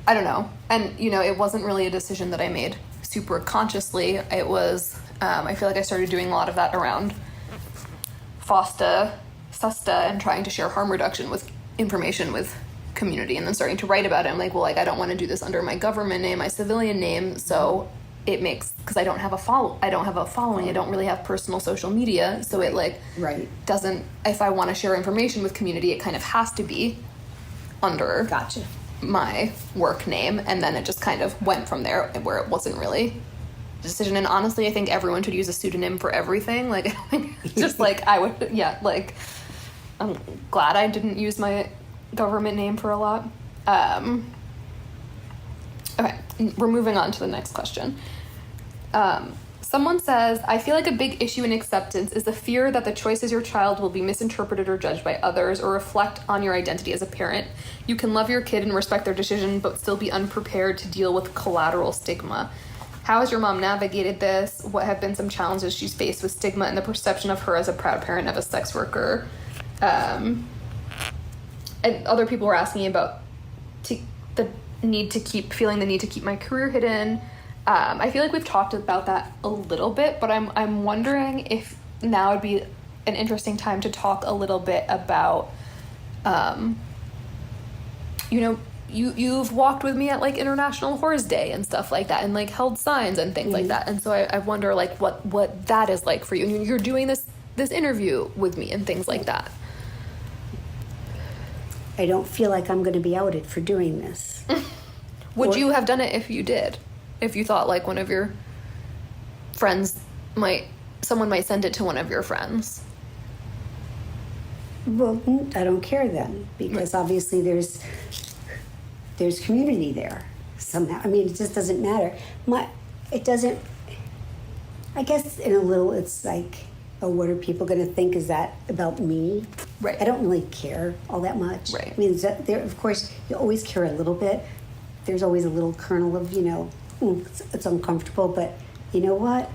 I don't know. And, you know, it wasn't really a decision that I made super consciously. It was, I feel like I started doing a lot of that around FOSTA, SESTA, and trying to share harm reduction with information with community, and then starting to write about it. I'm like, well, like, I don't want to do this under my government name, my civilian name, so it makes, because I don't have a following, I don't really have personal social media, so it like doesn't, if I want to share information with community, it kind of has to be under my work name. And then it just kind of went from there, where it wasn't really a decision. And honestly, I think everyone should use a pseudonym for everything. Like, just like I would, like, I'm glad I didn't use my government name for a lot. Okay, we're moving on to the next question. Someone says, I feel like a big issue in acceptance is the fear that the choices your child will be misinterpreted or judged by others, or reflect on your identity as a parent. You can love your kid and respect their decision, but still be unprepared to deal with collateral stigma. How has your mom navigated this? What have been some challenges she's faced with stigma and the perception of her as a proud parent of a sex worker? And other people were asking about the need to keep my career hidden. I feel like we've talked about that a little bit, but I'm wondering if now would be an interesting time to talk a little bit about, you know, you've walked with me at like International Whores Day and stuff like that, and like held signs and things like that. And so I wonder like what that is like for you. And you're doing this interview with me and things like that. I don't feel like I'm going to be outed for doing this. Would you have done it if you did? If you thought like one of your friends someone might send it to one of your friends? Well, I don't care then, because obviously there's community there somehow. I mean, it just doesn't matter. It doesn't, I guess in a little it's like, oh, what are people going to think? Is that about me? Right. I don't really care all that much. Right. I mean, there, of course, you always care a little bit. There's always a little kernel of, you know, it's uncomfortable, but you know what?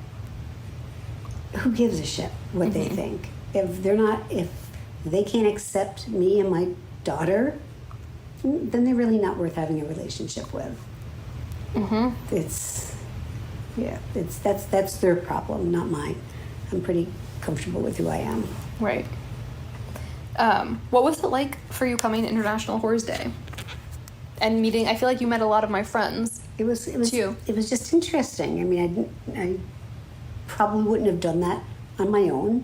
Who gives a shit what they think? If they can't accept me and my daughter, then they're really not worth having a relationship with. That's their problem, not mine. I'm pretty comfortable with who I am. Right. What was it like for you coming to International Whores Day and meeting? I feel like you met a lot of my friends It was you? It was just interesting. I mean, I probably wouldn't have done that on my own,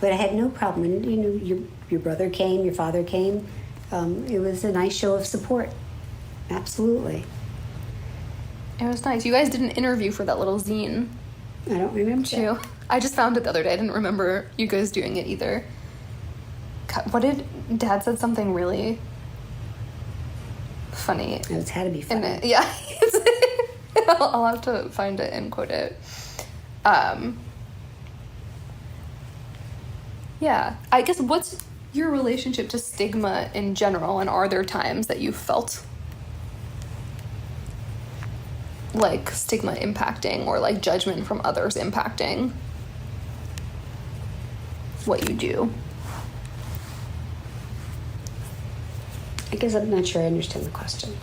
but I had no problem. And you know, your brother came, your father came. It was a nice show of support. Absolutely. It was nice. You guys did an interview for that little zine. I don't remember Too. I just found it the other day. I didn't remember you guys doing it either. God, what did Dad said something really funny? It had to be funny. And yeah, I'll have to find it and quote it. Yeah, I guess what's your relationship to stigma in general, and are there times that you felt like stigma impacting or like judgment from others impacting what you do? I guess I'm not sure I understand the question.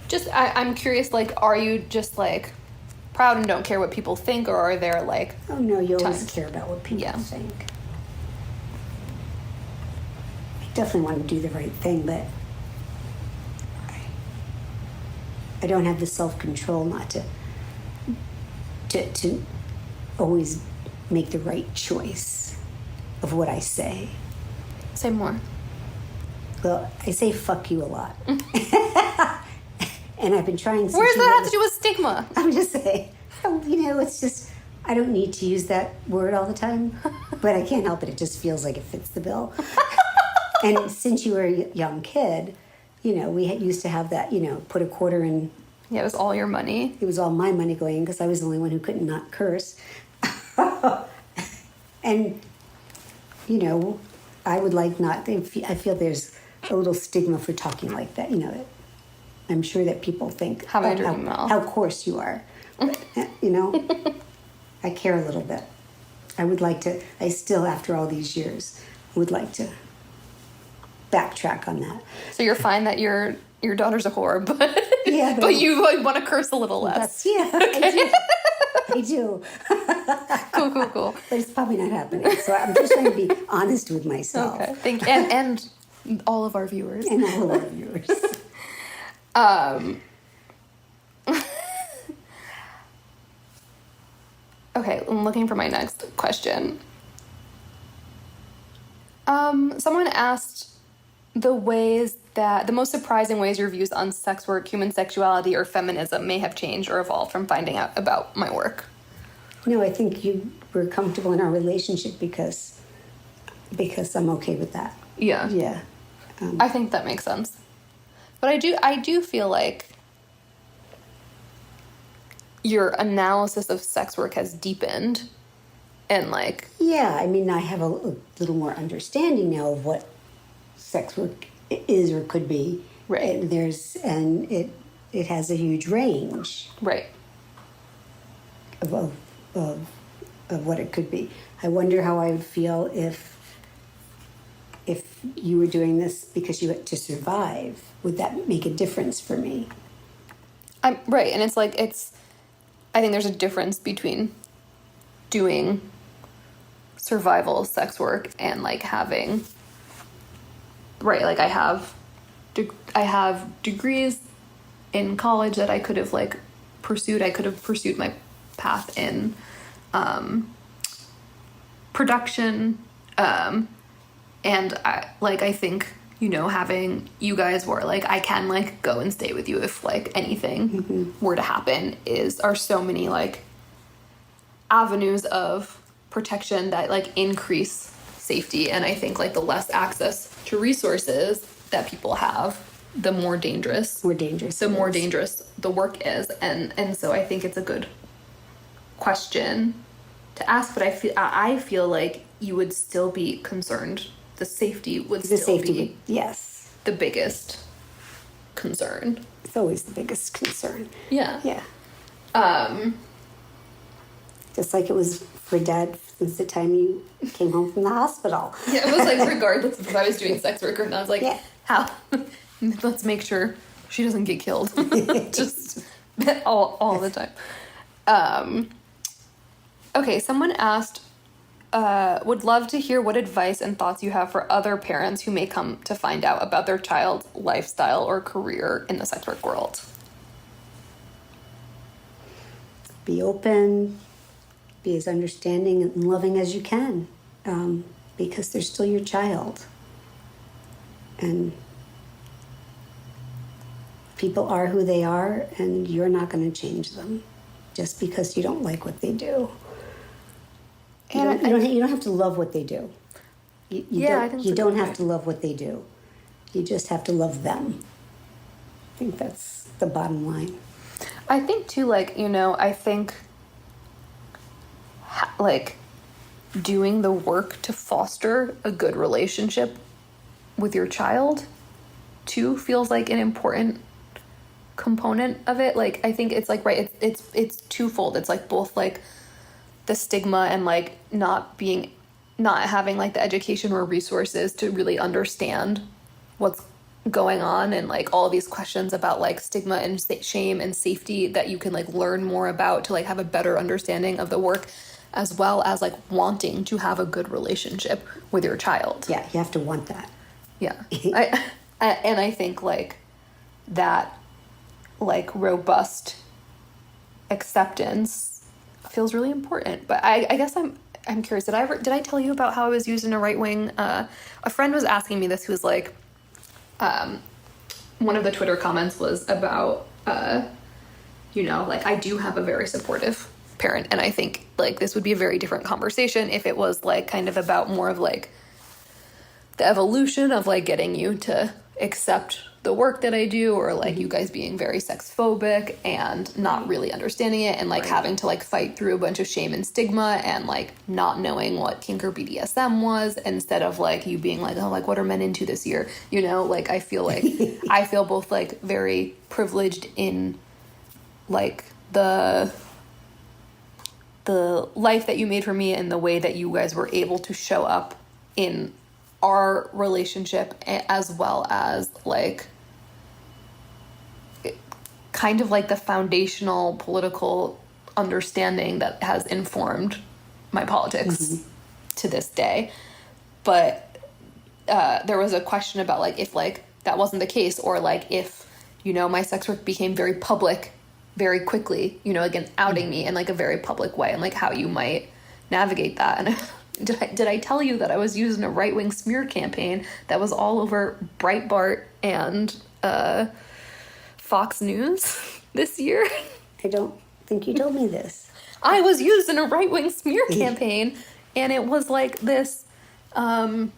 Just, I'm curious, like, are you just, like, proud and don't care what people think, or are there, like... Oh, no, you always times? care about what people Yeah. think. I definitely want to do the right thing, but I don't have the self-control not to always make the right choice of what I say. Say more. Well, I say fuck you a lot. And I've been trying... Where does that have to do with stigma? I'm just saying, you know, it's just, I don't need to use that word all the time, but I can't help it. It just feels like it fits the bill. And since you were a young kid, you know, we used to have that, you know, put a quarter in. Yeah, it was all your money. It was all my money going because I was the only one who couldn't not curse. And, you know, I would like not, I feel there's a little stigma for talking like that, you know. I'm sure that people think Have I dirty mouth? how coarse you are. But, you know, I care a little bit. I would like to, I still, after all these years, would like to backtrack on that. So you're fine that your daughter's a whore, but Yeah, but you like, want to curse a little less. Yeah, Okay. I do. Cool. But it's probably not happening. So I'm just trying to be honest with myself. Okay, thank you. And all of our viewers. And all of our viewers. Okay, I'm looking for my next question. Someone asked the most surprising ways your views on sex work, human sexuality, or feminism may have changed or evolved from finding out about my work. No, I think you were comfortable in our relationship because I'm okay with that. Yeah. Yeah. I think that makes sense. But I do feel like your analysis of sex work has deepened and like... Yeah, I mean, I have a little more understanding now of what sex work is or could be. Right. And it has a huge range. Right. Of what it could be. I wonder how I would feel if you were doing this because you had to survive. Would that make a difference for me? I'm right, and it's like I think there's a difference between doing survival sex work and like having like I have degrees in college that I could have like pursued. I could have pursued my path in production, and I think, you know, having you guys were like, I can like go and stay with you if like anything were to happen are so many like avenues of protection that like increase safety. And I think like the less access to resources that people have, the more dangerous the work is. And so I think it's a good question to ask, but I feel like you would still be concerned. The safety would still be yes, the biggest concern. It's always the biggest concern. Yeah. Yeah. Just like it was for Dad since the time you came home from the hospital. Yeah, it was like regardless if I was doing sex work or not. I was like, yeah. How? Let's make sure she doesn't get killed. Just all the time. Okay, someone asked, would love to hear what advice and thoughts you have for other parents who may come to find out about their child's lifestyle or career in the sex work world. be open, be as understanding and loving as you can, because they're still your child. And people are who they are, and you're not going to change them just because you don't like what they do. You don't have to love what they do. You don't have to love what they do. You just have to love them. I think that's the bottom line. I think too, like, you know, I think like doing the work to foster a good relationship with your child too feels like an important component of it. Like, I think it's like, right, it's twofold. It's like both like the stigma and like not having like the education or resources to really understand what's going on, and like all these questions about like stigma and shame and safety that you can like learn more about to like have a better understanding of the work, as well as like wanting to have a good relationship with your child. Yeah, you have to want that. Yeah. I think like that like robust acceptance feels really important. But I guess I'm curious, did I tell you about how I was used in a right-wing, a friend was asking me this, who was like, one of the Twitter comments was about, you know, like, I do have a very supportive parent, and I think like this would be a very different conversation if it was like kind of about more of like the evolution of like getting you to accept the work that I do, or like you guys being very sex phobic and not really understanding it, and like having to like fight through a bunch of shame and stigma, and like not knowing what kink or BDSM was, instead of like you being like, oh, like what are men into this year, you know? Like I feel both like very privileged in like the life that you made for me, and the way that you guys were able to show up in our relationship, as well as like kind of like the foundational political understanding that has informed my politics to this day. But there was a question about like if like that wasn't the case, or like if, you know, my sex work became very public very quickly, you know, again, outing me in like a very public way, and like how you might navigate that. And did I tell you that I was using a right-wing smear campaign that was all over Breitbart and Fox News this year? I don't think you told me this. I was used in a right-wing smear campaign, and it was like this, the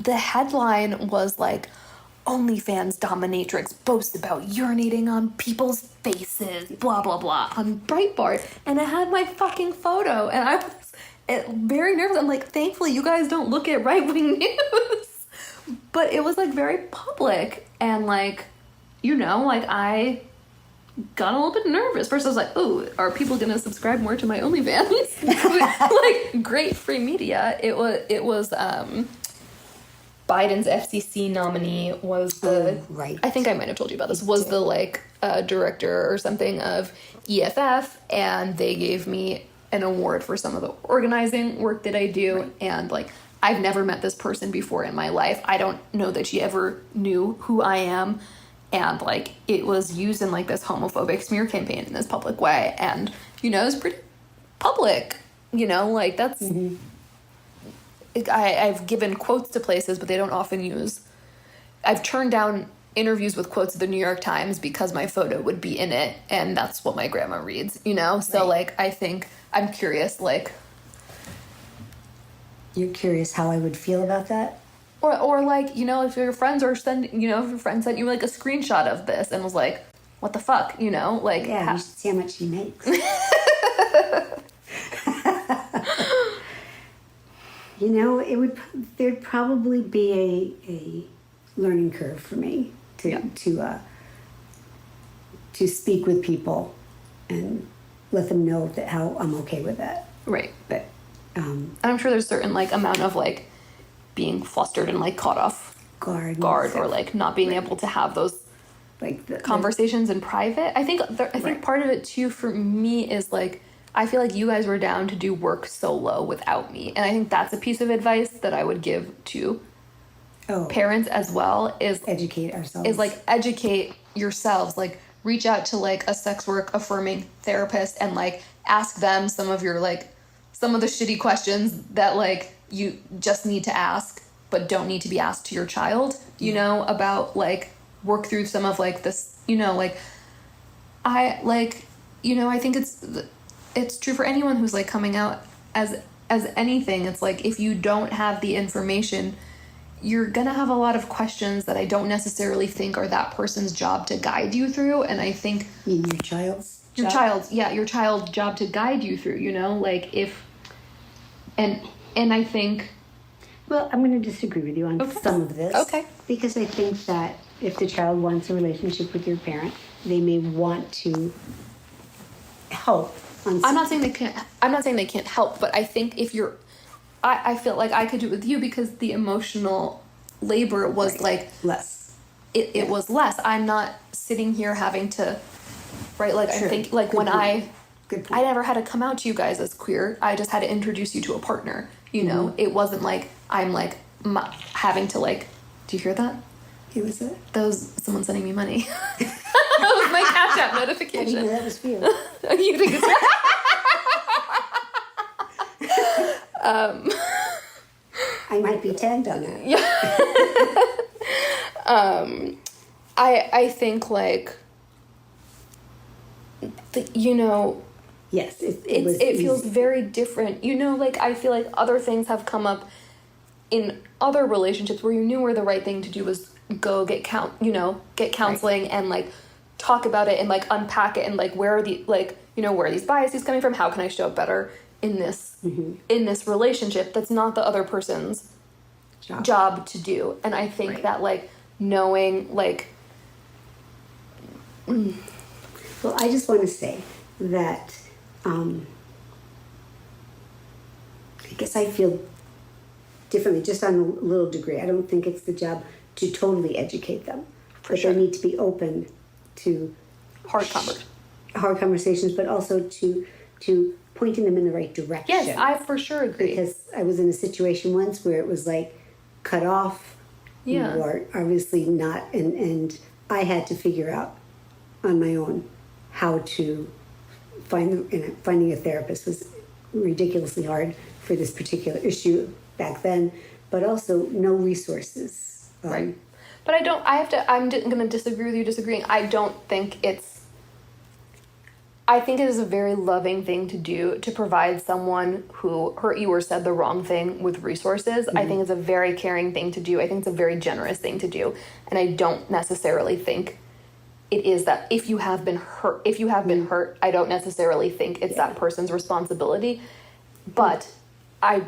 headline was like, OnlyFans dominatrix boasts about urinating on people's faces, blah, blah, blah, on Breitbart. And it had my fucking photo, and I was very nervous. I'm like, thankfully you guys don't look at right-wing news. But it was like very public, and like, you know, like I got a little bit nervous. First I was like, oh, are people gonna subscribe more to my OnlyFans? Like, great free media. It was Biden's FCC nominee was the, right. I think I might have told you about this, was the like director or something of EFF, and they gave me an award for some of the organizing work that I do. Right. And like, I've never met this person before in my life. I don't know that she ever knew who I am. And like, it was used in like this homophobic smear campaign in this public way. And, you know, it's pretty public, you know, like that's, I've given quotes to places, but they don't often use. I've turned down interviews with quotes of the New York Times because my photo would be in it, and that's what my grandma reads, you know? So, right. Like, I think I'm curious, like... You're curious how I would feel about that? Or like, you know, if your friends are sending, you know, if your friend sent you, like, a screenshot of this and was like, what the fuck, you know? Like... Yeah, you should see how much she makes. You know, there'd probably be a learning curve for me to speak with people and let them know that how I'm okay with that. Right. But and I'm sure there's a certain like amount of like being flustered and like caught off guard or like not being able to have those like the conversations in private. I think part of it too for me is like, I feel like you guys were down to do work solo without me. And I think that's a piece of advice that I would give to parents as well, is educate ourselves. Is like educate yourselves. Like, reach out to like a sex work affirming therapist and like ask them some of your like some of the shitty questions that like you just need to ask but don't need to be asked to your child, you know, about like work through some of like this, you know, like I like, you know, I think it's true for anyone who's like coming out as anything. It's like if you don't have the information, you're gonna have a lot of questions that I don't necessarily think are that person's job to guide you through. And I think your child's job to guide you through, you know, like if and I think, well, I'm going to disagree with you on some of this. Okay. Because I think that if the child wants a relationship with your parent, they may want to help on I'm not saying they can't help, but I think if you're I feel like I could do it with you because the emotional labor was like less. It was less. I'm not sitting here having to, right? Like Sure. I think like Good when point. Good point. I never had to come out to you guys as queer. I just had to introduce you to a partner. You know, it wasn't like I'm like having to like. Do you hear that? Who was it? That was someone sending me money. That was my Cash App I notification. didn't know that was for you. You think it's I might be tagged on that. I think like you know. Yes, it feels very different. You know, like I feel like other things have come up in other relationships where you knew where the right thing to do was go get counseling and like talk about it and like unpack it and like where are the like, you know, where are these biases coming from? How can I show up better in this in this relationship? That's not the other person's job to do. And I think that like knowing like Well, I just want to say that I guess I feel differently, just on a little degree. I don't think it's the job to totally educate them. But they need to be open to hard conversations, but also to pointing them in the right direction. Yes, I for sure agree. Because I was in a situation once where it was like cut off. Yeah. You are obviously not, and I had to figure out on my own how to finding a therapist was ridiculously hard for this particular issue back then, but also no resources. Right. But I'm going to disagree with you disagreeing. I think it is a very loving thing to do to provide someone who hurt you or said the wrong thing with resources. I think it's a very caring thing to do. I think it's a very generous thing to do. And I don't necessarily think it is that if you have been hurt, I don't necessarily think it's that person's responsibility. But I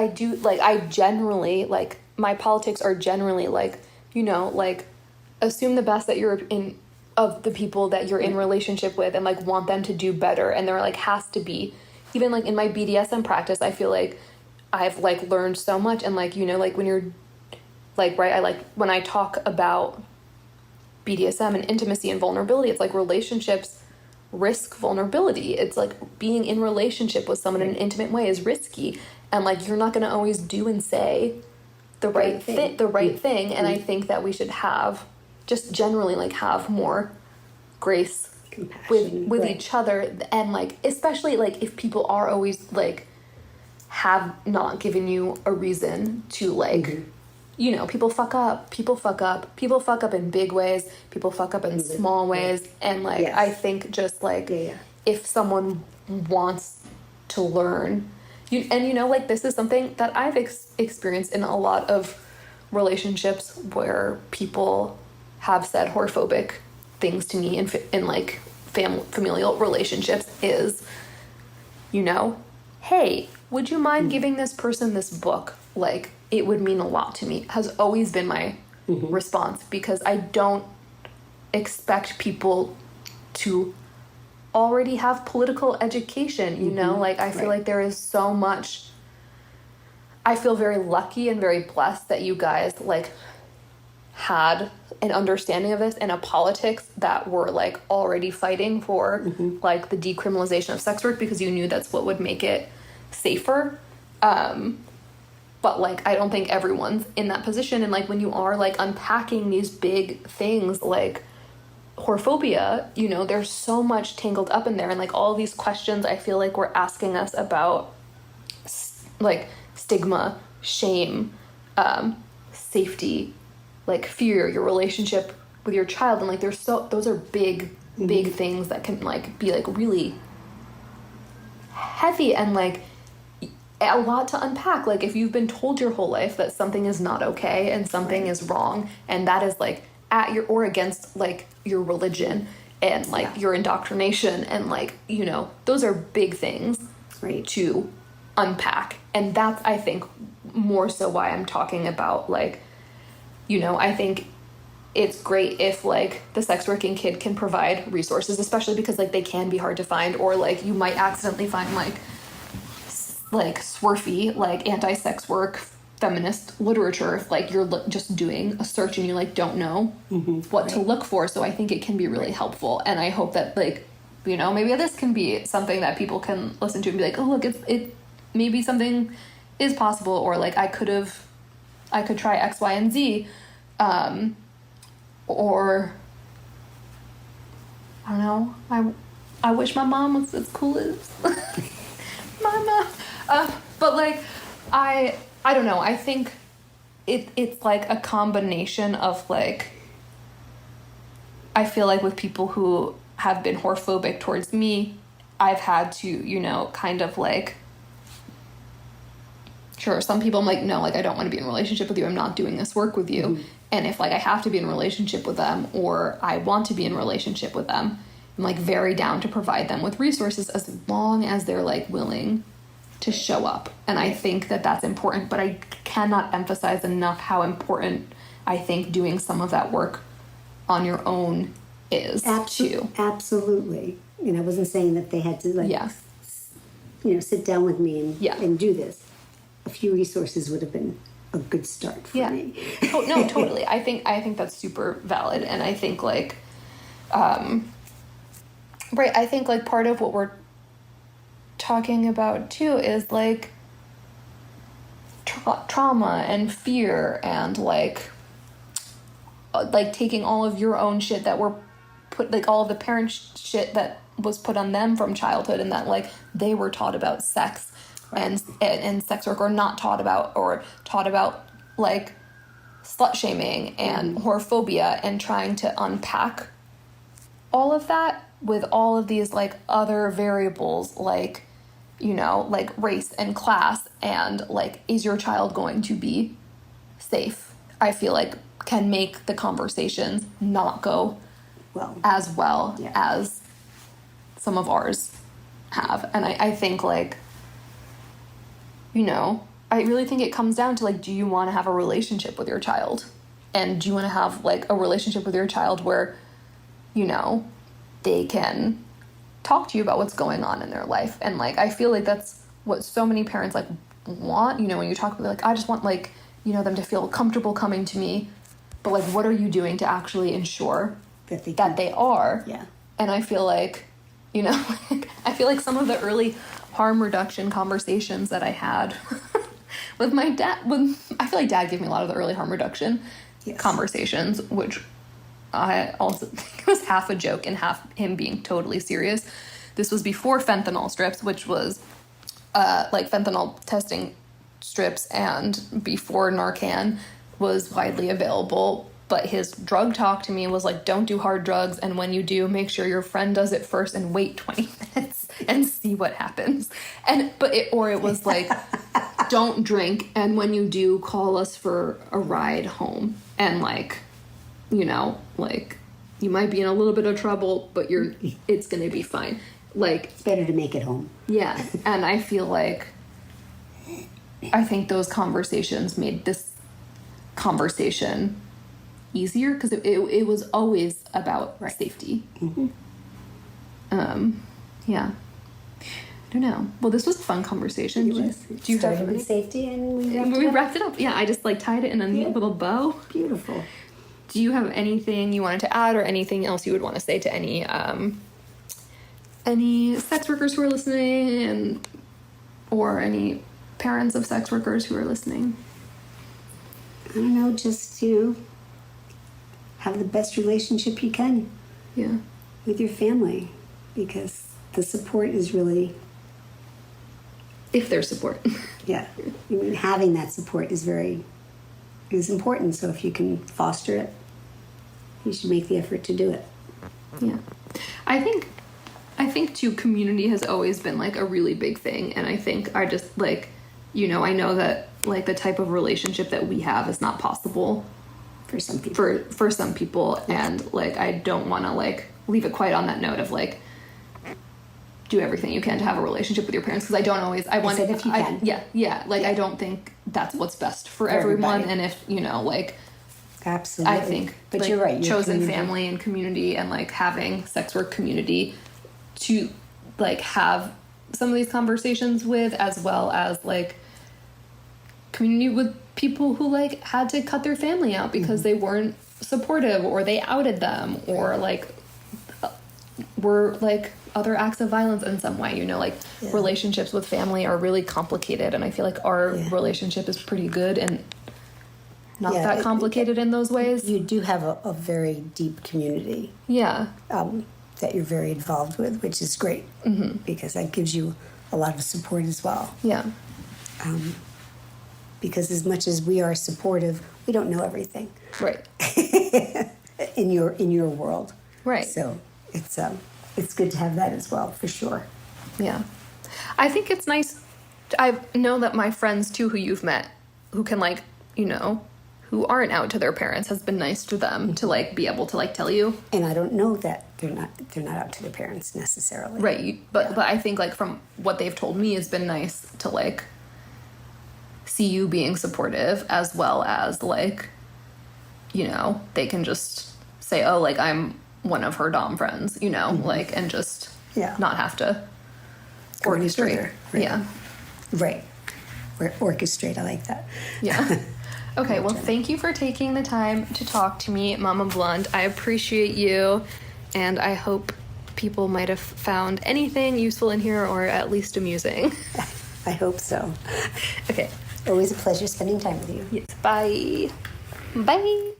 do, like, I generally, like, my politics are generally, like, you know, like, assume the best that you're in, of the people that you're in relationship with and, like, want them to do better. And there, like, has to be, even, like, in my BDSM practice, I feel like I've, like, learned so much. And, like, you know, like, when you're, like, right, I, like, when I talk about BDSM and intimacy and vulnerability, it's like relationships risk vulnerability. It's like being in relationship with someone in an intimate way is risky, and like you're not going to always do and say the right thing. And I think that we should have just generally like have more grace with each other, and like especially like if people are always like have not given you a reason to like you know, people fuck up in big ways, people fuck up in small ways. And like, I think just like, if someone wants to learn, and you know, like this is something that I've experienced in a lot of relationships where people have said homophobic things to me in like familial relationships is, you know, hey, would you mind giving this person this book? Like, it would mean a lot to me, has always been my response, because I don't expect people to already have political education, you know? Like, I feel like there is so much... I feel very lucky and very blessed that you guys, like, had an understanding of this and a politics that were, like, already fighting for, like, the decriminalization of sex work, because you knew that's what would make it safer. But, like, I don't think everyone's in that position. And, like, when you are, like, unpacking these big things, like, whorephobia, you know, there's so much tangled up in there, and like all these questions I feel like we're asking us about like stigma, shame, safety, like fear, your relationship with your child, and like those are big things that can like be like really heavy and like a lot to unpack. Like if you've been told your whole life that something is not okay and something is wrong, and that is like at your or against like your religion and like your indoctrination, and like, you know, those are big things to unpack. And that's, I think, more so why I'm talking about, like, you know, I think it's great if like the sex working kid can provide resources, especially because like they can be hard to find, or like you might accidentally find like swerfy, like anti-sex work feminist literature if like you're just doing a search and you like don't know what to look for. So I think it can be really helpful, and I hope that like, you know, maybe this can be something that people can listen to and be like, oh look, it maybe something is possible, or like I could try X, Y, and Z, or I don't know, I wish my mom was as cool as my mom, but like I don't know. I think it's like a combination of like, I feel like with people who have been whorephobic towards me, I've had to, you know, kind of like, sure, some people I'm like, no, like I don't want to be in a relationship with you. I'm not doing this work with you. And if like I have to be in a relationship with them, or I want to be in a relationship with them, I'm like very down to provide them with resources as long as they're like willing to show up. And I think that that's important, but I cannot emphasize enough how important I think doing some of that work on your own is too. Absolutely. You know, I wasn't saying that they had to like, you know, sit down with me and do this. A few resources would have been a good start for me. Oh, no, totally. I think that's super valid. And I think like, right, I think like part of what we're talking about too is like trauma and fear, and like taking all of your own shit that were put, like all of the parent shit that was put on them from childhood, and that like they were taught about sex and sex work, or not taught about, or taught about like slut shaming and whorephobia, and trying to unpack all of that with all of these like other variables, like, you know, like race and class, and like, is your child going to be safe? I feel like can make the conversations not go as well as some of ours have. And I think like, you know, I really think it comes down to like, do you want to have a relationship with your child? And do you want to have like a relationship with your child where, you know, they can talk to you about what's going on in their life? And like, I feel like that's what so many parents like want, you know, when you talk about like, I just want like, you know, them to feel comfortable coming to me, but like, what are you doing to actually ensure that they are? Yeah. And I feel like, you know, I feel like some of the early harm reduction conversations that I had with my dad, I feel like dad gave me a lot of the early harm reduction conversations, which I also think was half a joke and half him being totally serious. This was before fentanyl strips, which was like fentanyl testing strips, and before Narcan was widely available. But his drug talk to me was like, don't do hard drugs, and when you do, make sure your friend does it first and wait 20 minutes and see what happens. And it was like, don't drink, and when you do, call us for a ride home. And like, you know, like, you might be in a little bit of trouble, but it's gonna be fine. Like, it's better to make it home. Yeah. And I feel like, I think those conversations made this conversation easier, because it was always about safety. Yeah. I don't know. Well, this was a fun conversation. Do you have any safety, and we wrapped it up? Yeah, I just like tied it in a neat little bow. Beautiful. Do you have anything you wanted to add, or anything else you would want to say to any sex workers who are listening, or any parents of sex workers who are listening? I don't know, just, you know, have the best relationship you can Yeah. with your family, because the support is really, If there's support. yeah, I mean, having that support is important. So if you can foster it, you should make the effort to do it. Yeah. I think too, community has always been like a really big thing, and I think I just like, you know, I know that like the type of relationship that we have is not possible For some people. for some people, and like I don't want to like leave it quite on that note of like do everything you can to have a relationship with your parents, because I don't always I want said if you can. I don't think that's what's best for everybody. everyone, and if you know like Absolutely. I think But like, you're right. your chosen community- family and community and like having sex work community to like have some of these conversations with, as well as like community with people who like had to cut their family out because they weren't supportive, or they outed them, or like were like other acts of violence in some way, you know, like relationships with family are really complicated, and I feel like our relationship is pretty good and not Yeah, that complicated in those ways. You do have a very deep community Yeah. that you're very involved with, which is great, because that gives you a lot of support as well. Yeah. Because as much as we are supportive, we don't know everything Right. in your world. Right. So it's good to have that as well, for sure. Yeah. I think it's nice. I know that my friends too, who you've met, who can like, you know, who aren't out to their parents, has been nice to them to like be able to like tell you. And I don't know that they're not out to their parents necessarily. Right. But I think like from what they've told me has been nice to like see you being supportive, as well as like, you know, they can just say, oh, like I'm one of her dom friends, you know, like, and just not have to Go any orchestrate. further, right. Yeah. Right. Orchestrate, I like that. Yeah. Okay, well, thank you for taking the time to talk to me, Mama Blunt. I appreciate you, and I hope people might have found anything useful in here, or at least amusing. I hope so. Okay. Always a pleasure spending time with you. Yes. Bye. Bye.